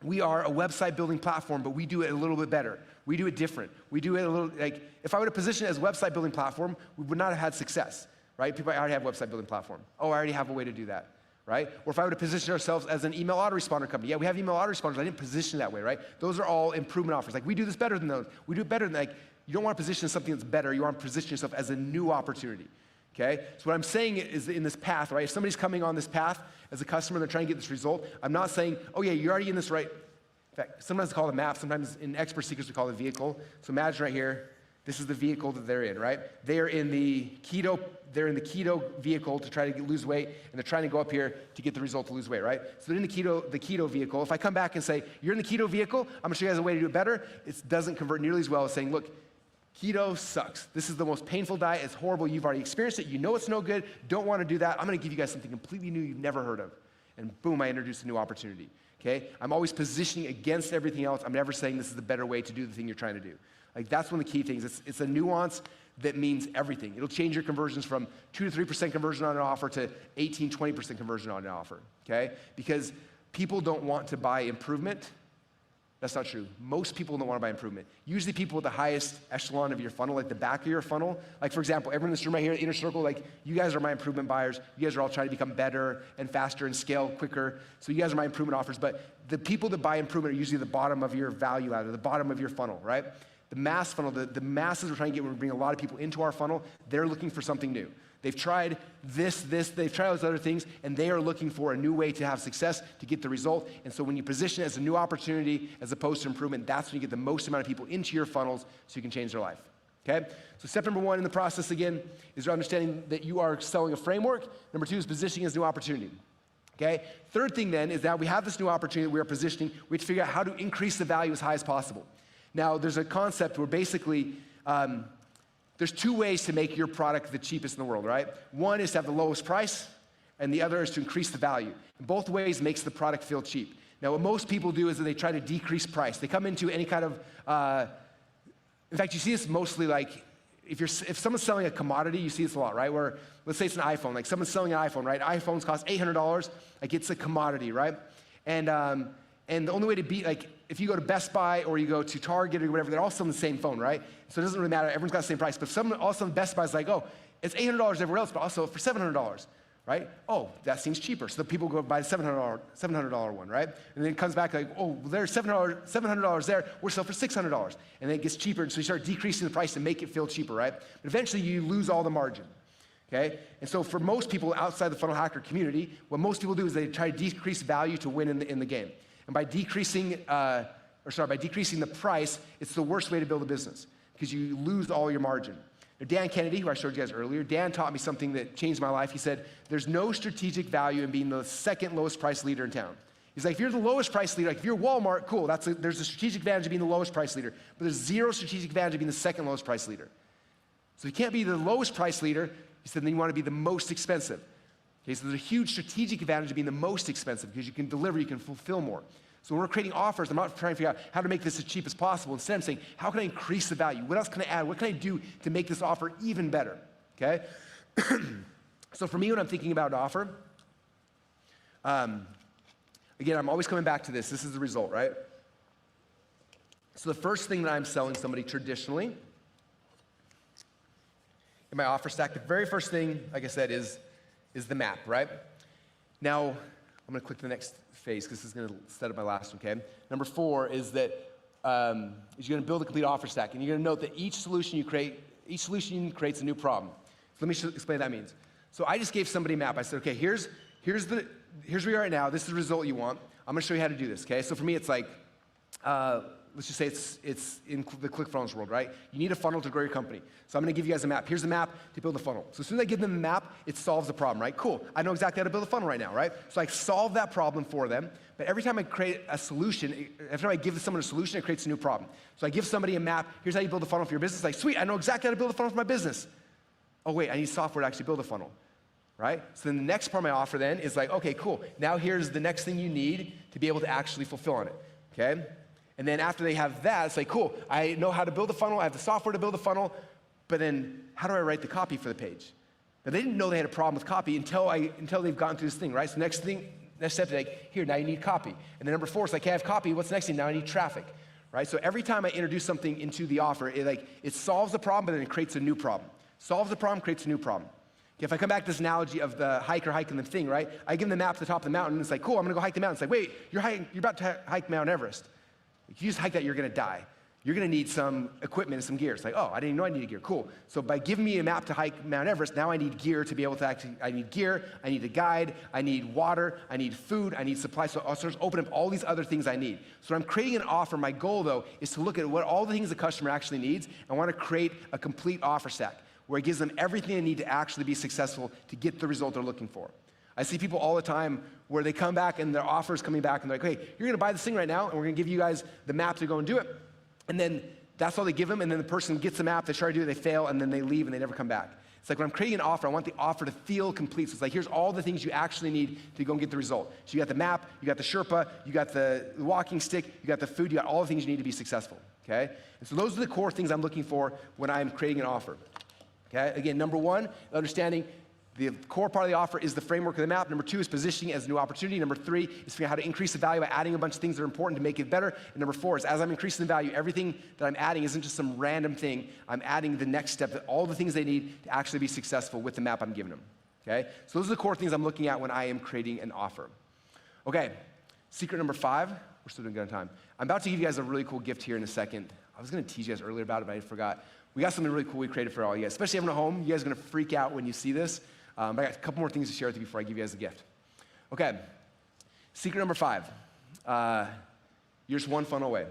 we are a website building platform, but we do it a little bit better. We do it different. We do it a little, like, if I would have positioned it as a website building platform, we would not have had success, right? People, I already have a website building platform. Oh, I already have a way to do that, right? Or if I would have positioned ourselves as an email autoresponder company. Yeah, we have email autoresponders. I didn't position that way, right? Those are all improvement offers. Like, we do this better than those. We do it better than, like, you don't want to position something that's better. You want to position yourself as a new opportunity, okay? So what I'm saying is in this path, right? If somebody's coming on this path as a customer, they're trying to get this result, I'm not saying, oh yeah, you're already in this right. In fact, sometimes it's called a map. Sometimes in expert secrets, we call it a vehicle. So imagine right here, this is the vehicle that they're in, right? They're in the keto vehicle to try to lose weight, and they're trying to go up here to get the result to lose weight, right? So they're in the keto vehicle. If I come back and say, you're in the keto vehicle, I'm gonna show you guys a way to do it better, it doesn't convert nearly as well as saying, look, keto sucks. This is the most painful diet. It's horrible. You've already experienced it. You know it's no good. Don't want to do that. I'm going to give you guys something completely new you've never heard of. And boom, I introduce a new opportunity. Okay? I'm always positioning against everything else. I'm never saying this is the better way to do the thing you're trying to do. Like, that's one of the key things. It's a nuance that means everything. It'll change your conversions from 2 to 3% conversion on an offer to 18, 20% conversion on an offer. Okay? Because people don't want to buy improvement. That's not true. Most people don't want to buy improvement. Usually people with the highest echelon of your funnel, like the back of your funnel, like for example, everyone in this room right here, the inner circle, like you guys are my improvement buyers. You guys are all trying to become better and faster and scale quicker. So you guys are my improvement offers. But the people that buy improvement are usually the bottom of your value ladder, the bottom of your funnel, right? The mass funnel, the masses we're trying to get when we bring a lot of people into our funnel, they're looking for something new. They've tried this, they've tried those other things, and they are looking for a new way to have success, to get the result. And so when you position it as a new opportunity as opposed to improvement, that's when you get the most amount of people into your funnels so you can change their life, okay? So step number 1 in the process, again, is understanding that you are selling a framework. Number 2 is positioning as a new opportunity, okay? Third thing then is that we have this new opportunity that we are positioning. We have to figure out how to increase the value as high as possible. Now, there's a concept where basically, there's 2 ways to make your product the cheapest in the world, right? One is to have the lowest price, and the other is to increase the value. And both ways makes the product feel cheap. Now, what most people do is that they try to decrease price. They come into any kind of, in fact, you see this mostly like, if someone's selling a commodity, you see this a lot, right? Where, let's say it's an iPhone, like someone's selling an iPhone, right? iPhones cost $800, like it's a commodity, right? And the only way to beat, like, if you go to Best Buy or you go to Target or whatever, they're all selling the same phone, right? So it doesn't really matter, everyone's got the same price. But all of a sudden Best Buy's like, oh, it's $800 everywhere else, but also for $700, right? Oh, that seems cheaper. So the people go buy the $700 one, right? And then it comes back like, oh, there's $700 there, we're selling for $600. And then it gets cheaper, and so you start decreasing the price to make it feel cheaper, right? But eventually you lose all the margin, okay? And so for most people outside the funnel hacker community, what most people do is they try to decrease value to win in the game. And by decreasing the price, it's the worst way to build a business because you lose all your margin. Now, Dan Kennedy, who I showed you guys earlier, Dan taught me something that changed my life. He said, there's no strategic value in being the second lowest price leader in town. He's like, if you're the lowest price leader, like if you're Walmart, cool, there's a strategic advantage of being the lowest price leader, but there's zero strategic advantage of being the second lowest price leader. So you can't be the lowest price leader. He said, then you want to be the most expensive. Okay, so there's a huge strategic advantage of being the most expensive because you can deliver, you can fulfill more. So when we're creating offers, I'm not trying to figure out how to make this as cheap as possible. Instead, I'm saying, how can I increase the value? What else can I add? What can I do to make this offer even better, okay? So for me, when I'm thinking about an offer, again, I'm always coming back to this. This is the result, right? So the first thing that I'm selling somebody traditionally in my offer stack, the very first thing, like I said, is the map, right? Now, I'm gonna click the next phase because this is gonna set up my last one, okay? Number 4 is that is you're gonna build a complete offer stack, and you're gonna note that each solution creates a new problem. So let me explain what that means. So I just gave somebody a map. I said, okay, here's where you are right now. This is the result you want. I'm gonna show you how to do this, okay? So for me, it's like, let's just say it's in the ClickFunnels world, right? You need a funnel to grow your company. So I'm gonna give you guys a map. Here's the map to build a funnel. So as soon as I give them the map, it solves the problem, right? Cool, I know exactly how to build a funnel right now, right? So I solve that problem for them, but every time I create a solution, every time I give someone a solution, it creates a new problem. So I give somebody a map, here's how you build a funnel for your business. Like, sweet, I know exactly how to build a funnel for my business. Oh wait, I need software to actually build a funnel, right? So then the next part of my offer then is like, okay, cool. Now here's the next thing you need to be able to actually fulfill on it, okay? And then after they have that, it's like, cool, I know how to build a funnel, I have the software to build a funnel, but then how do I write the copy for the page? Now they didn't know they had a problem with copy until they've gotten through this thing, right? So next step, like, here, now you need copy. And then number 4 is like, okay, I have copy, what's the next thing? Now I need traffic, right? So every time I introduce something into the offer, it solves the problem, but then it creates a new problem. Solves the problem, creates a new problem. Okay, if I come back to this analogy of the hiker hiking the thing, right? I give them the map to the top of the mountain, and it's like, cool, I'm gonna go hike the mountain. It's like, wait, you're about to hike Mount Everest. If you just hike that, you're gonna die. You're gonna need some equipment and some gear. It's like, oh, I didn't even know I needed gear, cool. So by giving me a map to hike Mount Everest, now I need gear to be able to I need gear, I need a guide, I need water, I need food, I need supplies. So I'll start to open up all these other things I need. So when I'm creating an offer, my goal though, is to look at what all the things the customer actually needs. I wanna create a complete offer stack where it gives them everything they need to actually be successful to get the result they're looking for. I see people all the time where they come back and their offer is coming back and they're like, hey, you're gonna buy this thing right now and we're gonna give you guys the map to go and do it. And then that's all they give them, and then the person gets the map, they try to do it, they fail, and then they leave and they never come back. It's like when I'm creating an offer, I want the offer to feel complete. So it's like, here's all the things you actually need to go and get the result. So you got the map, you got the Sherpa, you got the walking stick, you got the food, you got all the things you need to be successful, okay? And so those are the core things I'm looking for when I'm creating an offer, okay? Again, number 1, understanding the core part of the offer is the framework of the map. Number 2 is positioning as a new opportunity. Number 3 is figuring out how to increase the value by adding a bunch of things that are important to make it better. And number 4 is as I'm increasing the value, everything that I'm adding isn't just some random thing. I'm adding the next step, that all the things they need to actually be successful with the map I'm giving them, okay? So those are the core things I'm looking at when I am creating an offer. Okay, secret number 5, we're still doing good on time. I'm about to give you guys a really cool gift here in a second. I was gonna tease you guys earlier about it, but I forgot. We got something really cool we created for all you guys, especially everyone at home. You guys are gonna freak out when you see this. But I got a couple more things to share with you before I give you guys a gift. Okay, secret number 5. You're just one funnel away.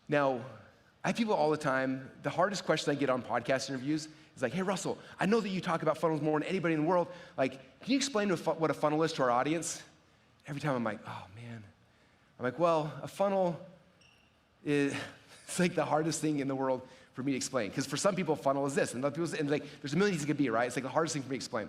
Now, I have people all the time, the hardest question I get on podcast interviews is like, hey Russell, I know that you talk about funnels more than anybody in the world. Like, can you explain what a funnel is to our audience? Every time I'm like, oh man. I'm like, well, a funnel is, it's like the hardest thing in the world for me to explain. Because for some people, funnel is this, and other people, and like, there's a million things it could be, right? It's like the hardest thing for me to explain.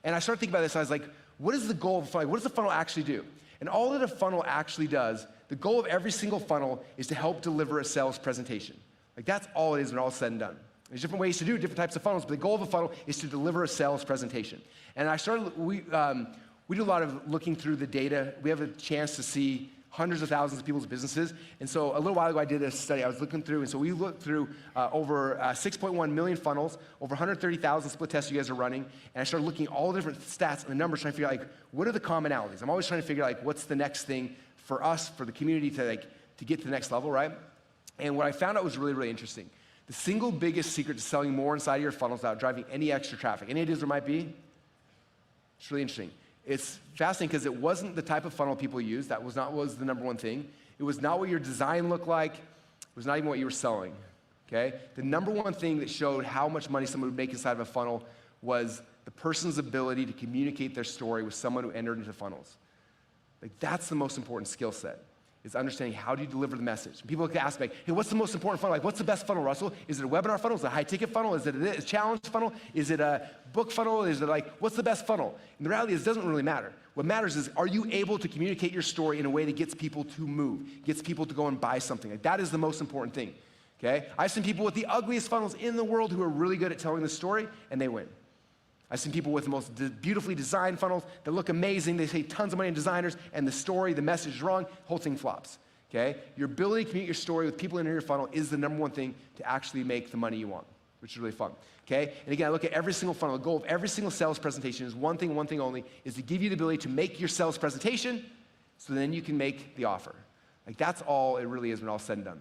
And I started thinking about this, and I was like, what is the goal of a funnel? What does the funnel actually do? And all that a funnel actually does, the goal of every single funnel is to help deliver a sales presentation. Like that's all it is when all is said and done. There's different ways to do different types of funnels, but the goal of a funnel is to deliver a sales presentation. And we do a lot of looking through the data. We have a chance to see hundreds of thousands of people's businesses. And so a little while ago, I did a study. I was looking through, and so we looked through over 6.1 million funnels, over 130,000 split tests you guys are running, and I started looking at all the different stats and the numbers, trying to figure out, like, what are the commonalities? I'm always trying to figure out, like, what's the next thing for us, for the community to get to the next level, right? And what I found out was really, really interesting. The single biggest secret to selling more inside of your funnels without driving any extra traffic. Any ideas there might be? It's really interesting. It's fascinating because it wasn't the type of funnel people use. That was not what was the number one thing. It was not what your design looked like. It was not even what you were selling, okay? The number one thing that showed how much money someone would make inside of a funnel was the person's ability to communicate their story with someone who entered into funnels. Like, that's the most important skill set, is understanding how do you deliver the message. And people ask me, hey, what's the most important funnel? Like, what's the best funnel, Russell? Is it a webinar funnel? Is it a high-ticket funnel? Is it a challenge funnel? Is it a book funnel? Is it like, what's the best funnel? And the reality is, it doesn't really matter. What matters is, are you able to communicate your story in a way that gets people to move, gets people to go and buy something? Like, that is the most important thing, okay? I've seen people with the ugliest funnels in the world who are really good at telling the story, and they win. I've seen people with the most beautifully designed funnels that look amazing. They save tons of money in designers, and the story, the message is wrong, whole thing flops. Okay? Your ability to communicate your story with people in your funnel is the number one thing to actually make the money you want, which is really fun. Okay? And again, I look at every single funnel. The goal of every single sales presentation is one thing only, is to give you the ability to make your sales presentation so then you can make the offer. Like, that's all it really is when all's said and done.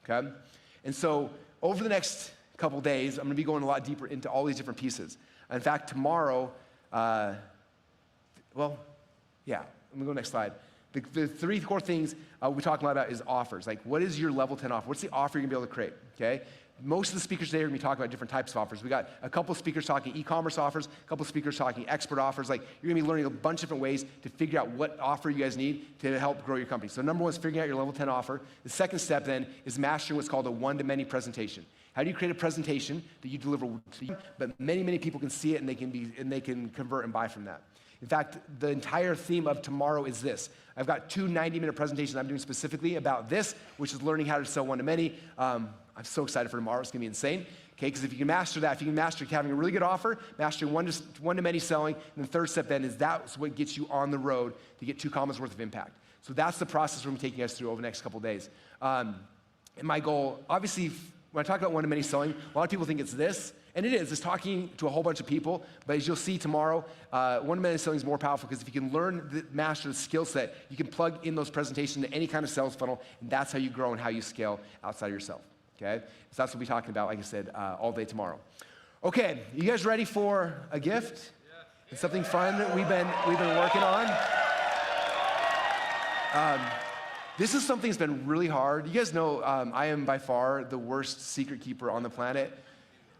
Okay? And so over the next couple days, I'm gonna be going a lot deeper into all these different pieces. In fact, tomorrow, I'm gonna go next slide. The three core things we talk a lot about is offers. Like, what is your level 10 offer? What's the offer you're gonna be able to create, okay? Most of the speakers today are gonna be talking about different types of offers. We got a couple speakers talking e-commerce offers, a couple speakers talking expert offers. Like, you're gonna be learning a bunch of different ways to figure out what offer you guys need to help grow your company. So number one is figuring out your level 10 offer. The second step then is mastering what's called a one-to-many presentation. How do you create a presentation that you deliver to you, but many people can see it and they can convert and buy from that? In fact, the entire theme of tomorrow is this. I've got 2 90-minute presentations I'm doing specifically about this, which is learning how to sell one-to-many. I'm so excited for tomorrow. It's gonna be insane. Okay, because if you can master that, if you can master having a really good offer, mastering one-to-many selling, and the third step then is that's what gets you on the road to get 2 commas worth of impact. So that's the process we're gonna be taking us through over the next couple of days. And my goal, obviously, when I talk about one-to-many selling, a lot of people think it's this, and it is. It's talking to a whole bunch of people, but as you'll see tomorrow, one-to-many selling is more powerful because if you can master the skill set, you can plug in those presentations to any kind of sales funnel, and that's how you grow and how you scale outside of yourself, okay? So that's what we'll be talking about, like I said, all day tomorrow. Okay, you guys ready for a gift? It's something fun that we've been working on. This is something that's been really hard. You guys know I am by far the worst secret keeper on the planet.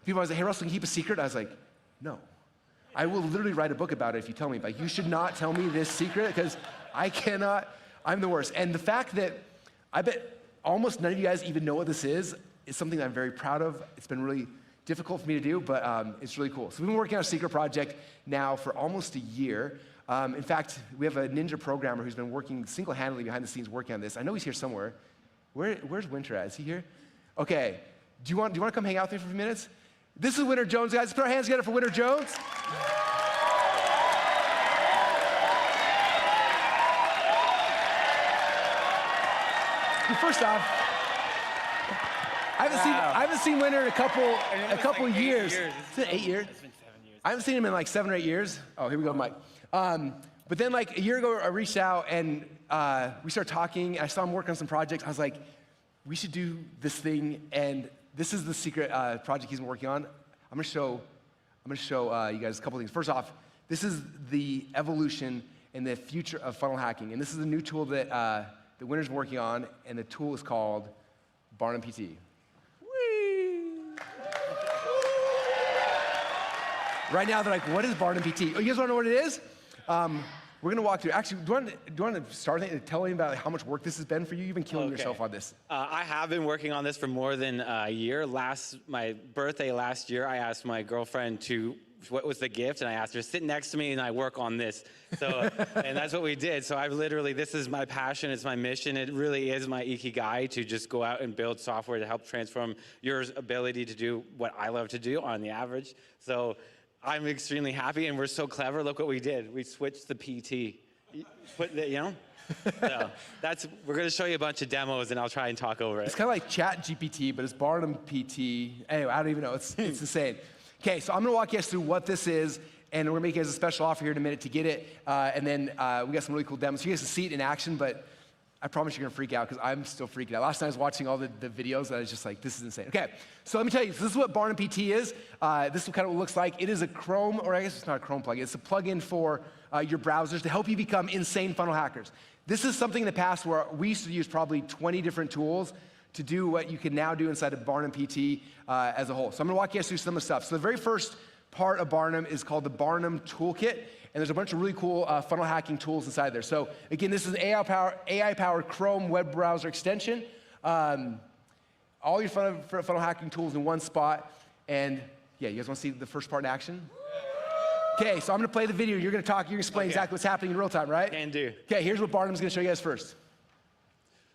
People always say, hey, Russell, can you keep a secret? I was like, no. I will literally write a book about it if you tell me. Like, you should not tell me this secret because I cannot, I'm the worst. And the fact that I bet almost none of you guys even know what this is something that I'm very proud of. It's been really difficult for me to do, but it's really cool. So we've been working on a secret project now for almost a year. In fact, we have a ninja programmer who's been working single-handedly behind the scenes working on this. I know he's here somewhere. Where's Winter at? Is he here? Okay. Do you want to come hang out with me for a few minutes? This is Winter Jones, guys. Let's put our hands together for Winter Jones. First off, I haven't seen Winter in a couple years. It's been 8 years. It's been 7 years. I haven't seen him in like 7 or 8 years. Oh, here we go, Mike. But then like a year ago, I reached out and we started talking. I saw him work on some projects. I was like, we should do this thing. And this is the secret project he's been working on. I'm gonna show you guys a couple things. First off, this is the evolution and the future of funnel hacking. And this is a new tool that the Winter's working on, and the tool is called Barnum PT. Right now, they're like, what is Barnum PT? Oh, you guys wanna know what it is? We're gonna walk through. Actually, do you want to start telling me about how much work this has been for you? You've been killing yourself on this. I have been working on this for more than a year. My birthday last year, I asked my girlfriend to what was the gift? And I asked her, sit next to me and I work on this. So, and that's what we did. So I've literally, this is my passion, it's my mission. It really is my ikigai to just go out and build software to help transform your ability to do what I love to do on the average. So I'm extremely happy, and we're so clever. Look what we did. We switched the PT. So we're going to show you a bunch of demos, and I'll try and talk over it. It's kind of like Chat GPT, but it's Barnum PT. Anyway, I don't even know. It's insane. Okay, so I'm going to walk you guys through what this is, and we're going to make you guys a special offer here in a minute to get it. And then we got some really cool demos. So you guys can see it in action, but I promise you're going to freak out because I'm still freaking out. Last night I was watching all the videos, and I was just like, this is insane. Okay, so let me tell you, this is what Barnum PT is. This is kind of what it looks like. It is a Chrome, or I guess it's not a Chrome plugin. It's a plugin for your browsers to help you become insane funnel hackers. This is something in the past where we used to use probably 20 different tools to do what you can now do inside of Barnum PT as a whole. So I'm going to walk you guys through some of the stuff. So the very first part of Barnum is called the Barnum Toolkit. And there's a bunch of really cool funnel hacking tools inside there. So again, this is an AI-powered Chrome web browser extension. All your funnel hacking tools in one spot. And yeah, you guys want to see the first part in action? Okay, so I'm going to play the video. You're going to talk. You're going to explain exactly what's happening in real time, right? Can do. Okay, here's what Barnum's going to show you guys first.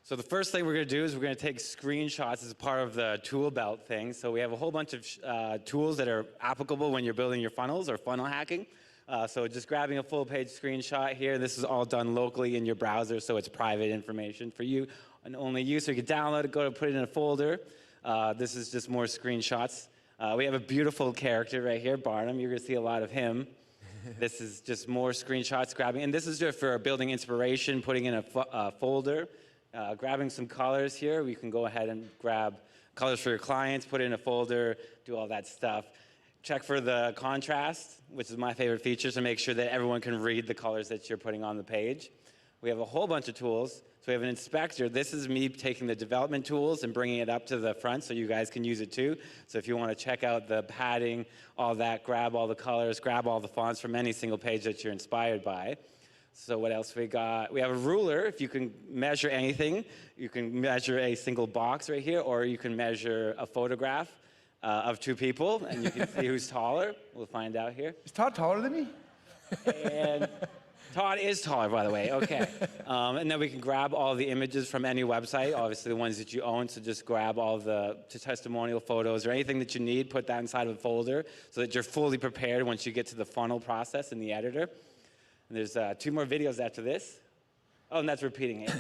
So the first thing we're going to do is we're going to take screenshots as part of the tool belt thing. So we have a whole bunch of tools that are applicable when you're building your funnels or funnel hacking. So just grabbing a full page screenshot here. This is all done locally in your browser, so it's private information for you and only you. So you can download it, go to put it in a folder. This is just more screenshots. We have a beautiful character right here, Barnum. You're going to see a lot of him. This is just more screenshots grabbing. And this is just for building inspiration, putting in a folder. Grabbing some colors here. We can go ahead and grab colors for your clients, put it in a folder, do all that stuff. Check for the contrast, which is my favorite feature, to make sure that everyone can read the colors that you're putting on the page. We have a whole bunch of tools. So we have an inspector. This is me taking the development tools and bringing it up to the front so you guys can use it too. So if you want to check out the padding, all that, grab all the colors, grab all the fonts from any single page that you're inspired by. So what else we got? We have a ruler. If you can measure anything, you can measure a single box right here, or you can measure a photograph of two people, and you can see who's taller. We'll find out here. Is Todd taller than me? And Todd is taller, by the way. Okay. And then we can grab all the images from any website, obviously the ones that you own. So just grab all the testimonial photos or anything that you need, put that inside of a folder so that you're fully prepared once you get to the funnel process in the editor. And there's 2 more videos after this. Oh, and that's repeating it.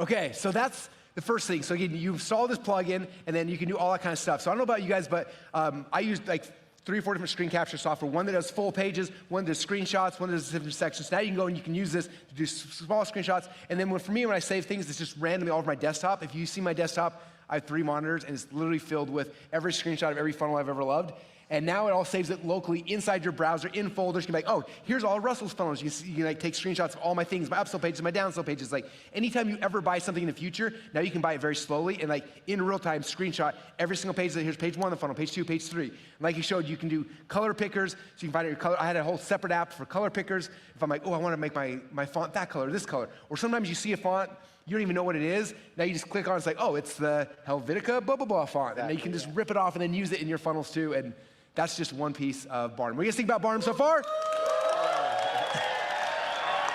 Okay, so that's the first thing. So again, you install this plugin, and then you can do all that kind of stuff. So I don't know about you guys, but I use like 3 or 4 different screen capture software. One that does full pages, one that does screenshots, one that does different sections. So now you can go and you can use this to do small screenshots. And then for me, when I save things, it's just randomly all over my desktop. If you see my desktop, I have 3 monitors, and it's literally filled with every screenshot of every funnel I've ever loved. And now it all saves it locally inside your browser in folders. You can be like, oh, here's all Russell's funnels. You can like take screenshots of all my things, my upsell pages, my downsell pages. Like anytime you ever buy something in the future, now you can buy it very slowly and like in real time screenshot every single page. Here's page 1 of the funnel, page 2, page 3. And like you showed, you can do color pickers. So you can find your color. I had a whole separate app for color pickers. If I'm like, oh, I want to make my font that color, this color. Or sometimes you see a font, you don't even know what it is. Now you just click on it. It's like, oh, it's the Helvetica blah, blah, blah font. And then you can just rip it off and then use it in your funnels too. And that's just one piece of Barnum. What do you guys think about Barnum so far?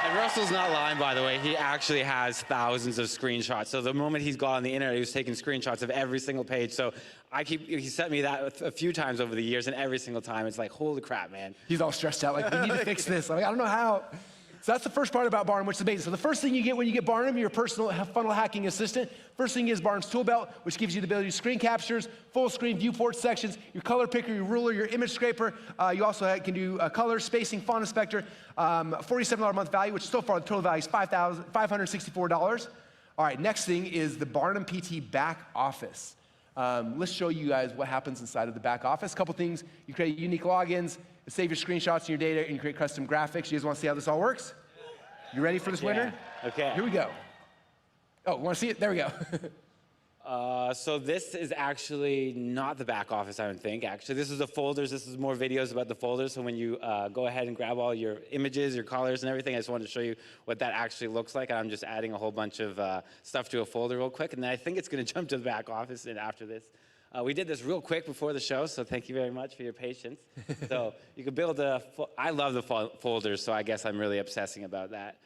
And Russell's not lying, by the way. He actually has thousands of screenshots. So the moment he's got on the internet, he was taking screenshots of every single page. So he sent me that a few times over the years, and every single time it's like, holy crap, man. He's all stressed out, like, we need to fix this. I'm like, I don't know how. So that's the first part about Barnum, which is amazing. So the first thing you get when you get Barnum, your personal funnel hacking assistant, first thing is Barnum's tool belt, which gives you the ability to screen captures, full screen viewport sections, your color picker, your ruler, your image scraper. You also can do color, spacing, font inspector, $47 a month value, which so far the total value is $564. All right, next thing is the Barnum PT back office. Let's show you guys what happens inside of the back office. A couple things, you create unique logins, save your screenshots and your data, and you create custom graphics. You guys want to see how this all works? You ready for this winner? Okay. Here we go. Oh, want to see it? There we go. So this is actually not the back office, I don't think. Actually, this is the folders. This is more videos about the folders. So when you go ahead and grab all your images, your colors, and everything, I just wanted to show you what that actually looks like. I'm just adding a whole bunch of stuff to a folder real quick, and then I think it's going to jump to the back office and after this. We did this real quick before the show, so thank you very much for your patience. So you can build I love the folders, so I guess I'm really obsessing about that.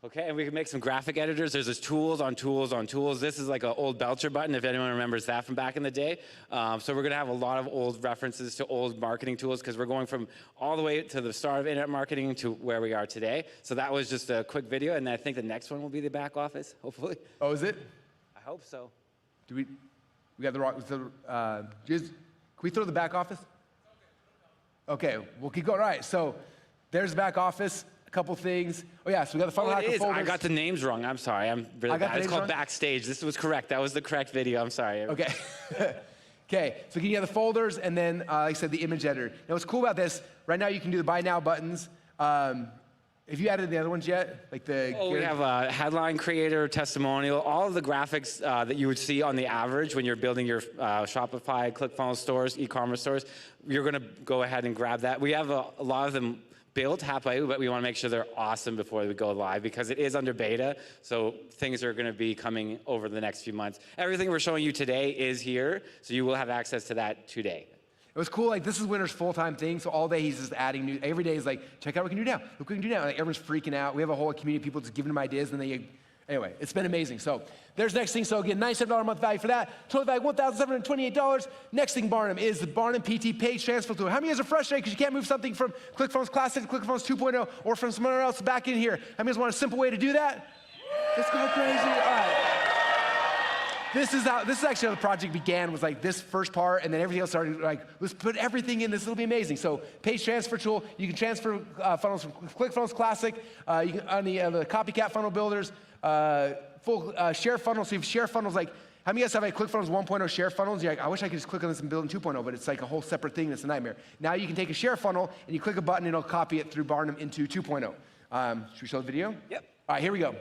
Okay, and we can make some graphic editors. There's this tools on tools on tools. This is like an old Belcher button, if anyone remembers that from back in the day. So we're gonna have a lot of old references to old marketing tools because we're going from all the way to the start of internet marketing to where we are today. So that was just a quick video, and I think the next one will be the back office, hopefully. Oh, is it? I hope so. Do we got the wrong, can we throw the back office? Okay, we'll keep going. All right, so there's the back office. A couple things. Oh yeah, so we got the funnel hacker folders. I got the names wrong. I'm sorry. I'm really bad. It's called wrong? Backstage. This was correct. That was the correct video. I'm sorry. Okay. Okay, so you have the folders and then, like I said, the image editor. Now what's cool about this, right now you can do the buy now buttons. Have you added the other ones yet? Like we have a headline creator, testimonial, all of the graphics that you would see on the average when you're building your Shopify, ClickFunnels stores, e-commerce stores. You're gonna go ahead and grab that. We have a lot of them built halfway, but we want to make sure they're awesome before we go live because it is under beta, so things are going to be coming over the next few months. Everything we're showing you today is here, so you will have access to that today. It was cool, like this is Winter's full-time thing, so all day he's just adding new, every day is like, check out what we can do now, look what we can do now. Like everyone's freaking out. We have a whole community of people just giving them ideas, and anyway, it's been amazing. So there's next thing. So again, $97 a month value for that. Total value, $1,728. Next thing, Barnum, is the Barnum PT page transfer tool. How many of you guys are frustrated because you can't move something from ClickFunnels Classic to ClickFunnels 2.0 or from somewhere else back in here? How many of you guys want a simple way to do that? Let's go crazy. All right. This is actually how the project began, was like this first part, and then everything else started like, let's put everything in this, it'll be amazing. So page transfer tool, you can transfer funnels from ClickFunnels Classic, you can, on the copycat funnel builders, full share funnels. So you have share funnels, like, how many of you guys have like ClickFunnels 1.0 share funnels? You're like, I wish I could just click on this and build in 2.0, but it's like a whole separate thing, it's a nightmare. Now you can take a share funnel, and you click a button, and it'll copy it through Barnum into 2.0. Should we show the video? Yep. All right, here we go.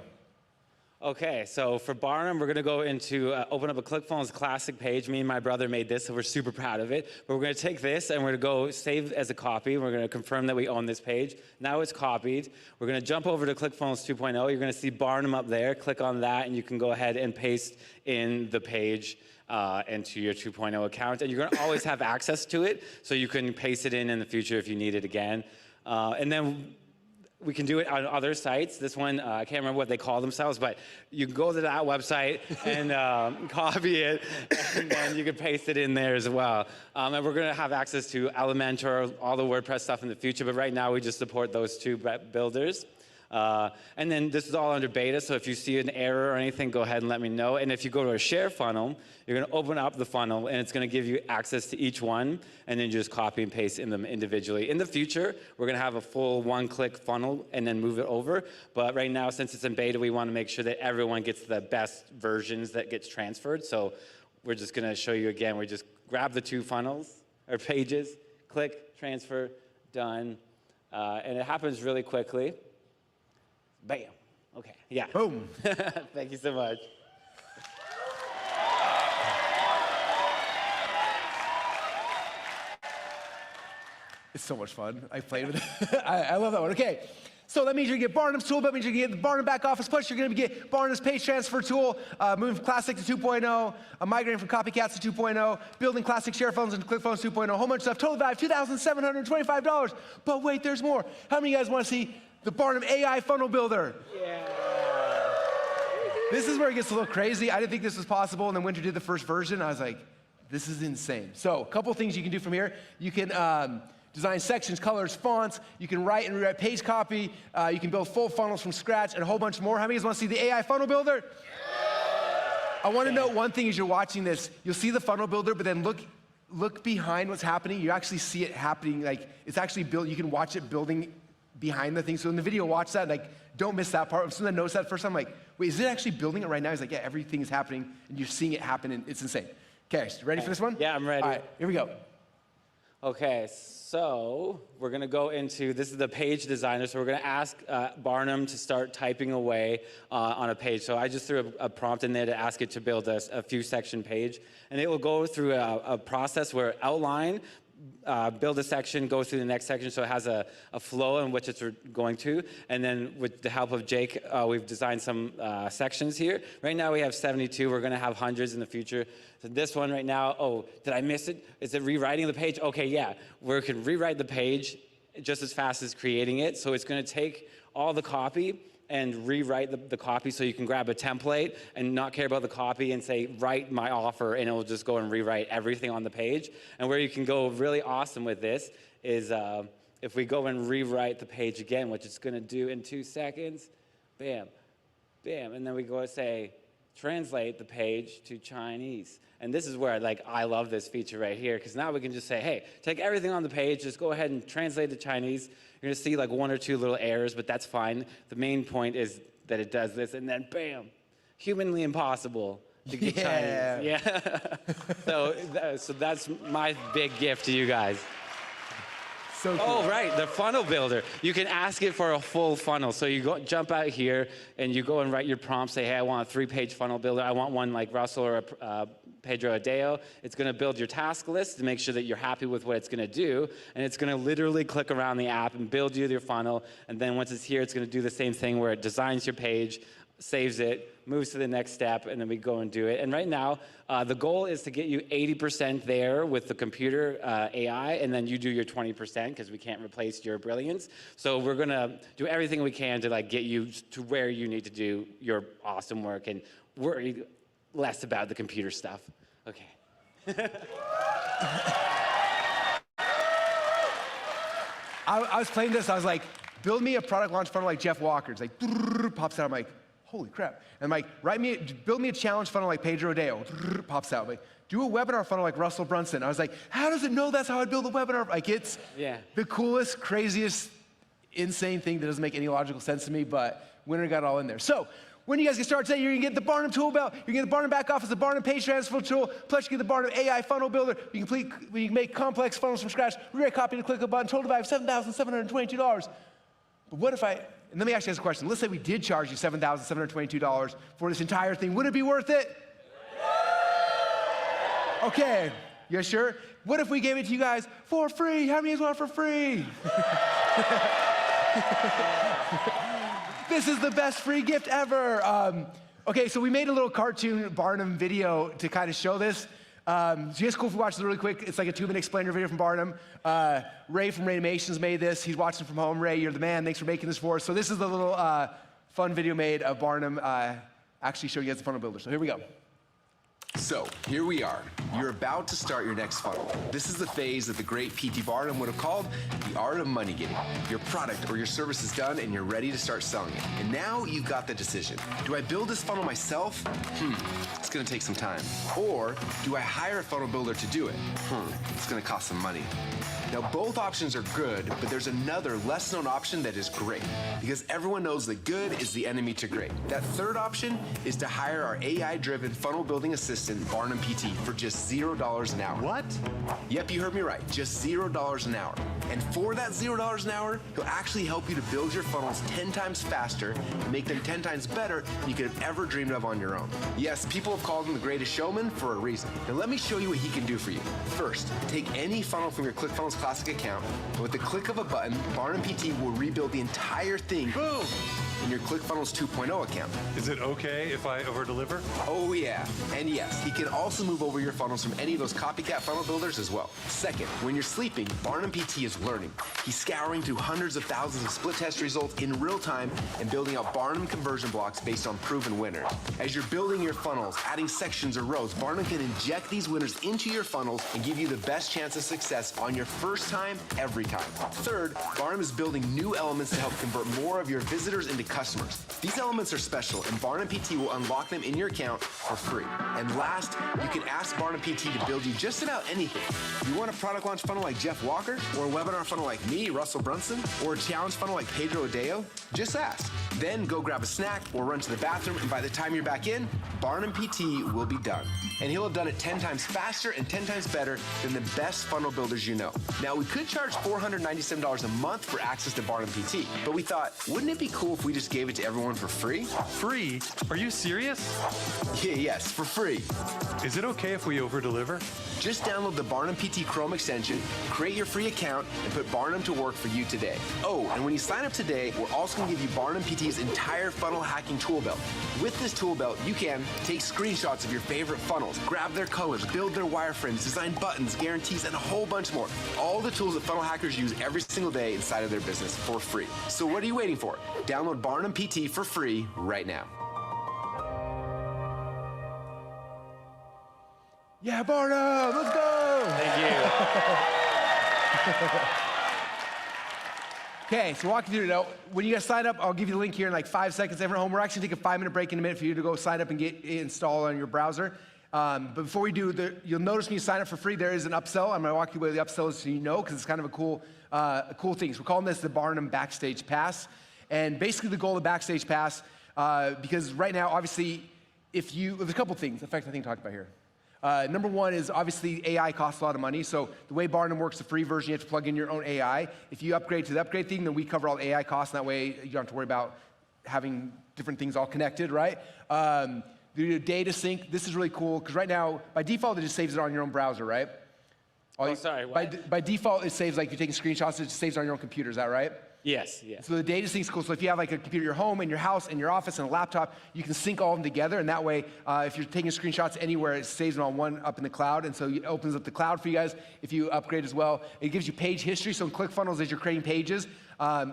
Okay, so for Barnum, we're gonna go into, open up a ClickFunnels Classic page. Me and my brother made this, so we're super proud of it. But we're gonna take this and we're gonna go save as a copy. We're gonna confirm that we own this page. Now it's copied. We're gonna jump over to ClickFunnels 2.0. You're gonna see Barnum up there. Click on that and you can go ahead and paste in the page into your 2.0 account. And you're gonna always have access to it, so you can paste it in the future if you need it again. And then we can do it on other sites. This one, I can't remember what they call themselves, but you can go to that website and copy it, and then you can paste it in there as well. And we're gonna have access to Elementor, all the WordPress stuff in the future, but right now we just support those two builders. And then this is all under beta, so if you see an error or anything, go ahead and let me know. And if you go to a share funnel, you're gonna open up the funnel, and it's gonna give you access to each one, and then just copy and paste in them individually. In the future, we're gonna have a full one-click funnel and then move it over. But right now, since it's in beta, we wanna make sure that everyone gets the best versions that gets transferred. So we're just gonna show you again. We just grab the two funnels, or pages, click, transfer, done. And it happens really quickly. Bam. Okay, yeah. Boom. Thank you so much. It's so much fun. I played with it. I love that one. Okay, so that means you get Barnum's tool. That means you get the Barnum back office. Plus, you're going to get Barnum's page transfer tool, moving from Classic to 2.0, migrating from Copycats to 2.0, building Classic share funnels into ClickFunnels 2.0, a whole bunch of stuff. Total value $2,725. But wait, there's more. How many of you guys want to see the Barnum AI funnel builder? Yeah. This is where it gets a little crazy. I didn't think this was possible, and then Winter did the first version. I was like, this is insane. So a couple things you can do from here. You can design sections, colors, fonts. You can write and rewrite page copy. You can build full funnels from scratch and a whole bunch more. How many of you guys want to see the AI funnel builder? I want to note one thing as you're watching this. You'll see the funnel builder, but then look behind what's happening. You actually see it happening. Like, it's actually built. You can watch it building behind the thing. So in the video, watch that. Like, don't miss that part. If someone noticed that first time, like, wait, is it actually building it right now? He's like, yeah, everything is happening, and you're seeing it happen, and it's insane. Okay, so ready for this one? Yeah, I'm ready. All right, here we go. Okay, so we're gonna go into, this is the page designer, so we're gonna ask Barnum to start typing away on a page. So I just threw a prompt in there to ask it to build a few section page, and it will go through a process where outline, build a section, go through the next section, so it has a flow in which it's going to. And then with the help of Jake, we've designed some sections here. Right now we have 72. We're going to have hundreds in the future. So this one right now, oh, did I miss it? Is it rewriting the page? Okay, yeah. We can rewrite the page just as fast as creating it. So it's going to take all the copy and rewrite the copy, so you can grab a template and not care about the copy and say, write my offer, and it will just go and rewrite everything on the page. And where you can go really awesome with this is if we go and rewrite the page again, which it's going to do in 2 seconds, bam, bam, and then we go and say, translate the page to Chinese. And this is where, like, I love this feature right here, because now we can just say, hey, take everything on the page, just go ahead and translate to Chinese. You're going to see like 1 or 2 little errors, but that's fine. The main point is that it does this, and then bam, humanly impossible to get Chinese. Yeah. So that's my big gift to you guys. So cool. Oh, right, the funnel builder. You can ask it for a full funnel. So you go, jump out here, and you go and write your prompt. Say, hey, I want a 3-page funnel builder. I want one like Russell or Pedro Adeo. It's going to build your task list to make sure that you're happy with what it's going to do. And it's going to literally click around the app and build you your funnel. And then once it's here, it's going to do the same thing where it designs your page, saves it, moves to the next step, and then we go and do it. And right now, the goal is to get you 80% there with the computer AI, and then you do your 20% because we can't replace your brilliance. So we're gonna do everything we can to like get you to where you need to do your awesome work and worry less about the computer stuff. Okay. I was playing this, I was like, build me a product launch funnel like Jeff Walker. It's like, pops out, I'm like, holy crap. And I'm like, build me a challenge funnel like Pedro Adeo. Pops out. I'm like, do a webinar funnel like Russell Brunson. I was like, how does it know that's how I build a webinar? Like, it's the coolest, craziest, insane thing that doesn't make any logical sense to me, but winner got it all in there. So, when you guys get started today, you're gonna get the Barnum tool belt, you're gonna get the Barnum back office, the Barnum page transfer tool, plus you get the Barnum AI funnel builder. You can make complex funnels from scratch, rewrite copy to click a button, total value of $7,722. But what if and let me ask you guys a question. Let's say we did charge you $7,722 for this entire thing. Would it be worth it? Okay, you guys sure? What if we gave it to you guys for free? How many of you want it for free? This is the best free gift ever. Okay, so we made a little cartoon Barnum video to kind of show this. So you guys cool if we watch this really quick? It's like a 2-minute explainer video from Barnum. Ray from Raynimations made this. He's watching from home. Ray, you're the man. Thanks for making this for us. So this is the little fun video made of Barnum actually showing you guys the funnel builder. So here we go. So, here we are. You're about to start your next funnel. This is the phase that the great P.T. Barnum would have called the art of money getting. Your product or your service is done and you're ready to start selling it. And now you've got the decision. Do I build this funnel myself? It's gonna take some time. Or do I hire a funnel builder to do it? It's gonna cost some money. Now, both options are good, but there's another less known option that is great, because everyone knows that good is the enemy to great. That third option is to hire our AI-driven funnel building assistant, Barnum PT, for just $0 an hour. What? Yep, you heard me right, just $0 an hour. And for that $0 an hour, he'll actually help you to build your funnels 10 times faster and make them 10 times better than you could have ever dreamed of on your own. Yes, people have called him the greatest showman for a reason. Now let me show you what he can do for you. First, take any funnel from your ClickFunnels Classic account, and with the click of a button, Barnum PT will rebuild the entire thing. Boom! In your ClickFunnels 2.0 account. Is it okay if I over-deliver? Oh yeah, and yes, he can also move over your funnels from any of those copycat funnel builders as well. Second, when you're sleeping, Barnum PT is learning. He's scouring through hundreds of thousands of split test results in real time and building out Barnum conversion blocks based on proven winners. As you're building your funnels, adding sections or rows, Barnum can inject these winners into your funnels and give you the best chance of success on your first time, every time. Third, Barnum is building new elements to help convert more of your visitors into customers. These elements are special, and Barnum PT will unlock them in your account for free. And last, you can ask Barnum PT to build you just about anything. You want a product launch funnel like Jeff Walker, or a webinar funnel like me, Russell Brunson, or a challenge funnel like Pedro Adeo? Just ask. Then go grab a snack or run to the bathroom, and by the time you're back in, Barnum PT will be done. And he'll have done it 10 times faster and 10 times better than the best funnel builders you know. Now, we could charge $497 a month for access to Barnum PT, but we thought, wouldn't it be cool if we just gave it to everyone for free? Free? Are you serious? Yeah, yes, for free. Is it okay if we over-deliver? Just download the Barnum PT Chrome extension, create your free account, and put Barnum to work for you today. Oh, and when you sign up today, we're also going to give you Barnum PT's entire funnel hacking tool belt. With this tool belt, you can take screenshots of your favorite funnels, grab their colors, build their wireframes, design buttons, guarantees, and a whole bunch more. All the tools that funnel hackers use every single day inside of their business for free. So what are you waiting for? Download Barnum PT for free right now. Yeah, Barnum, let's go! Thank you. Okay, so walk you through it now. When you guys sign up, I'll give you the link here in like 5 seconds. Everyone at home, we're actually taking a 5-minute break in a minute for you to go sign up and get it installed on your browser. But before we do, you'll notice when you sign up for free, there is an upsell. I'm gonna walk you where the upsell is so you know, because it's kind of a cool thing. So we're calling this the Barnum Backstage Pass. And basically the goal of the Backstage Pass, because right now, obviously, there's a couple things. In fact, I think I talked about here. Number one is obviously AI costs a lot of money. So the way Barnum works, the free version, you have to plug in your own AI. If you upgrade to the upgrade thing, then we cover all the AI costs. And that way you don't have to worry about having different things all connected, right? The data sync, this is really cool because right now, by default, it just saves it on your own browser, right? Sorry, what? By default, it saves, like, you're taking screenshots, it just saves on your own computer, is that right? Yes, yes. So the data sync is cool. So if you have like a computer at your home, in your house, in your office, and a laptop, you can sync all of them together. And that way, if you're taking screenshots anywhere, it saves them on one up in the cloud. And so it opens up the cloud for you guys if you upgrade as well. It gives you page history. So in ClickFunnels, as you're creating pages,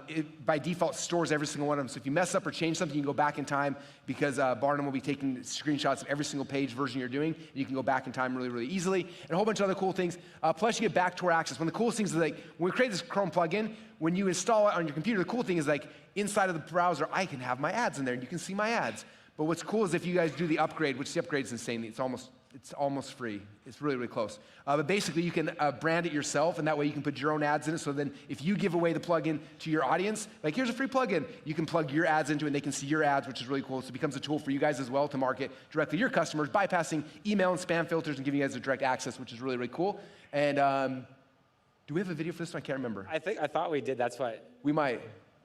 it by default stores every single one of them. So if you mess up or change something, you can go back in time because Barnum will be taking screenshots of every single page version you're doing. And you can go back in time really, really easily. And a whole bunch of other cool things. Plus you get backdoor access. One of the coolest things is like when we create this Chrome plugin, when you install it on your computer, the cool thing is like inside of the browser, I can have my ads in there and you can see my ads. But what's cool is if you guys do the upgrade, which the upgrade is insane, it's almost free. It's really, really close. But basically you can brand it yourself and that way you can put your own ads in it. So then if you give away the plugin to your audience, like here's a free plugin, you can plug your ads into it and they can see your ads, which is really cool. So it becomes a tool for you guys as well to market directly to your customers, bypassing email and spam filters and giving you guys a direct access, which is really, really cool. And do we have a video for this one? I can't remember. I thought we did. That's what. We might.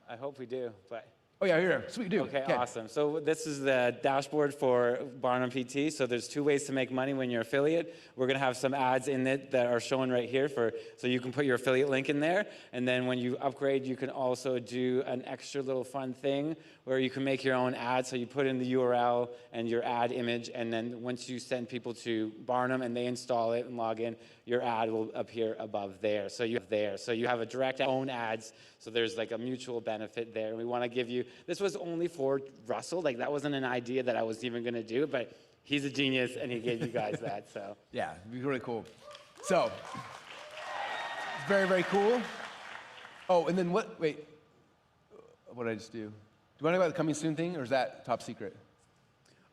I hope we do, but. Oh yeah, here. Sweet, we do. Okay, awesome. So this is the dashboard for Barnum PT. So there's 2 ways to make money when you're affiliate. We're gonna have some ads in it that are shown right here so you can put your affiliate link in there. And then when you upgrade, you can also do an extra little fun thing where you can make your own ad. So you put in the URL and your ad image, and then once you send people to Barnum and they install it and log in, your ad will appear above there. So you have a direct own ads. So there's like a mutual benefit there. We want to give you, this was only for Russell. Like that wasn't an idea that I was even going to do, but he's a genius and he gave you guys that, so. Yeah, it'd be really cool. So, it's very, very cool. Oh, and then what did I just do? Do you want to know about the coming soon thing or is that top secret?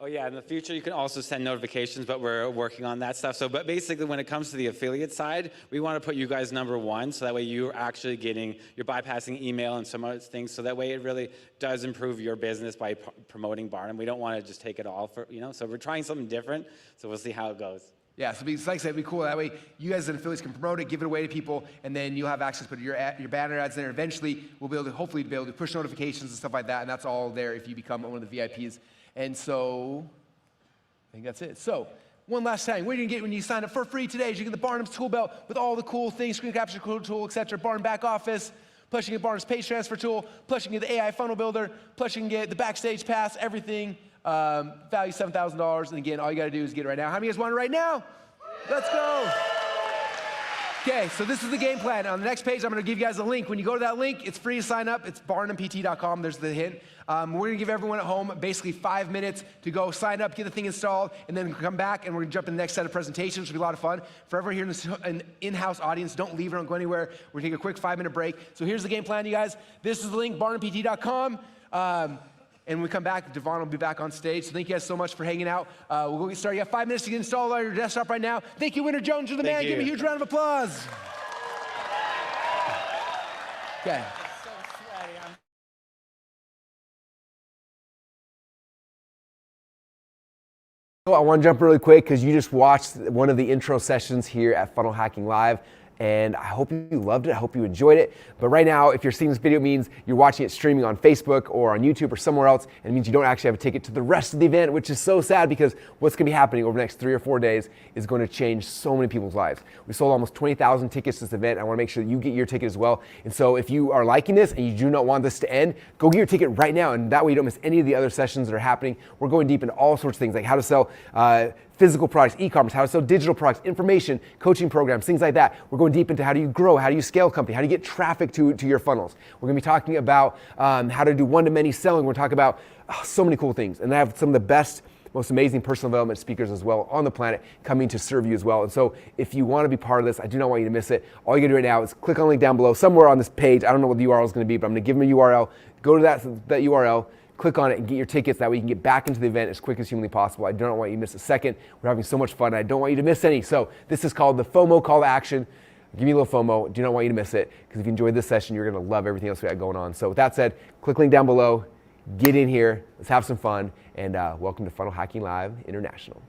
Oh yeah, in the future you can also send notifications, but we're working on that stuff. So, but basically when it comes to the affiliate side, we want to put you guys #1, so that way you're actually you're bypassing email and some other things, so that way it really does improve your business by promoting Barnum. We don't want to just take it all for, so we're trying something different, so we'll see how it goes. Yeah, so like I said, it'd be cool. That way you guys as affiliates can promote it, give it away to people, and then you'll have access to put your banner ads there. Eventually, we'll be able to, hopefully, be able to push notifications and stuff like that, and that's all there if you become one of the VIPs. And so, I think that's it. So, one last time, what are you gonna get when you sign up for free today is you get the Barnum's tool belt with all the cool things, screen capture tool, etc., Barnum back office, plus you get Barnum's page transfer tool, plus you can get the AI funnel builder, plus you can get the backstage pass, everything, value $7,000. And again, all you gotta do is get it right now. How many of you guys want it right now? Let's go. Okay, so this is the game plan. On the next page, I'm gonna give you guys a link. When you go to that link, it's free to sign up. It's barnumpt.com, there's the hint. We're gonna give everyone at home basically 5 minutes to go sign up, get the thing installed, and then come back and we're gonna jump in the next set of presentations, which will be a lot of fun. For everyone here in this in-house audience, don't leave, don't go anywhere. We're gonna take a quick 5-minute break. So here's the game plan, you guys. This is the link, barnumpt.com. And when we come back, Devon will be back on stage. So thank you guys so much for hanging out. We'll go get started. You have 5 minutes to get installed on your desktop right now. Thank you, Winter Jones. You're the man. Give me a huge round of applause. Okay. I want to jump really quick because you just watched one of the intro sessions here at Funnel Hacking Live. and I hope you loved it. I hope you enjoyed it. But right now, if you're seeing this video, it means you're watching it streaming on Facebook or on YouTube or somewhere else, and it means you don't actually have a ticket to the rest of the event, which is so sad because what's going to be happening over the next 3 or 4 days is going to change so many people's lives. We sold almost 20,000 tickets to this event. I want to make sure that you get your ticket as well. And so if you are liking this and you do not want this to end, go get your ticket right now, and that way you don't miss any of the other sessions that are happening. We're going deep into all sorts of things like how to sell physical products, e-commerce, how to sell digital products, information, coaching programs, things like that. We're going deep into how do you grow, how do you scale a company, how do you get traffic to your funnels. We're going to be talking about how to do one-to-many selling. We're going to talk about so many cool things. And I have some of the best, most amazing personal development speakers as well on the planet coming to serve you as well. And so if you want to be part of this, I do not want you to miss it. All you got to do right now is click on the link down below somewhere on this page. I don't know what the URL is going to be, but I'm going to give them a URL. Go to that URL. Click on it and get your tickets. That way you can get back into the event as quick as humanly possible. I do not want you to miss a second. We're having so much fun. I don't want you to miss any. So this is called the FOMO call to action. Give me a little FOMO. Do not want you to miss it because if you enjoyed this session, you're going to love everything else we got going on. So with that said, click link down below. Get in here. Let's have some fun. And welcome to Funnel Hacking Live International.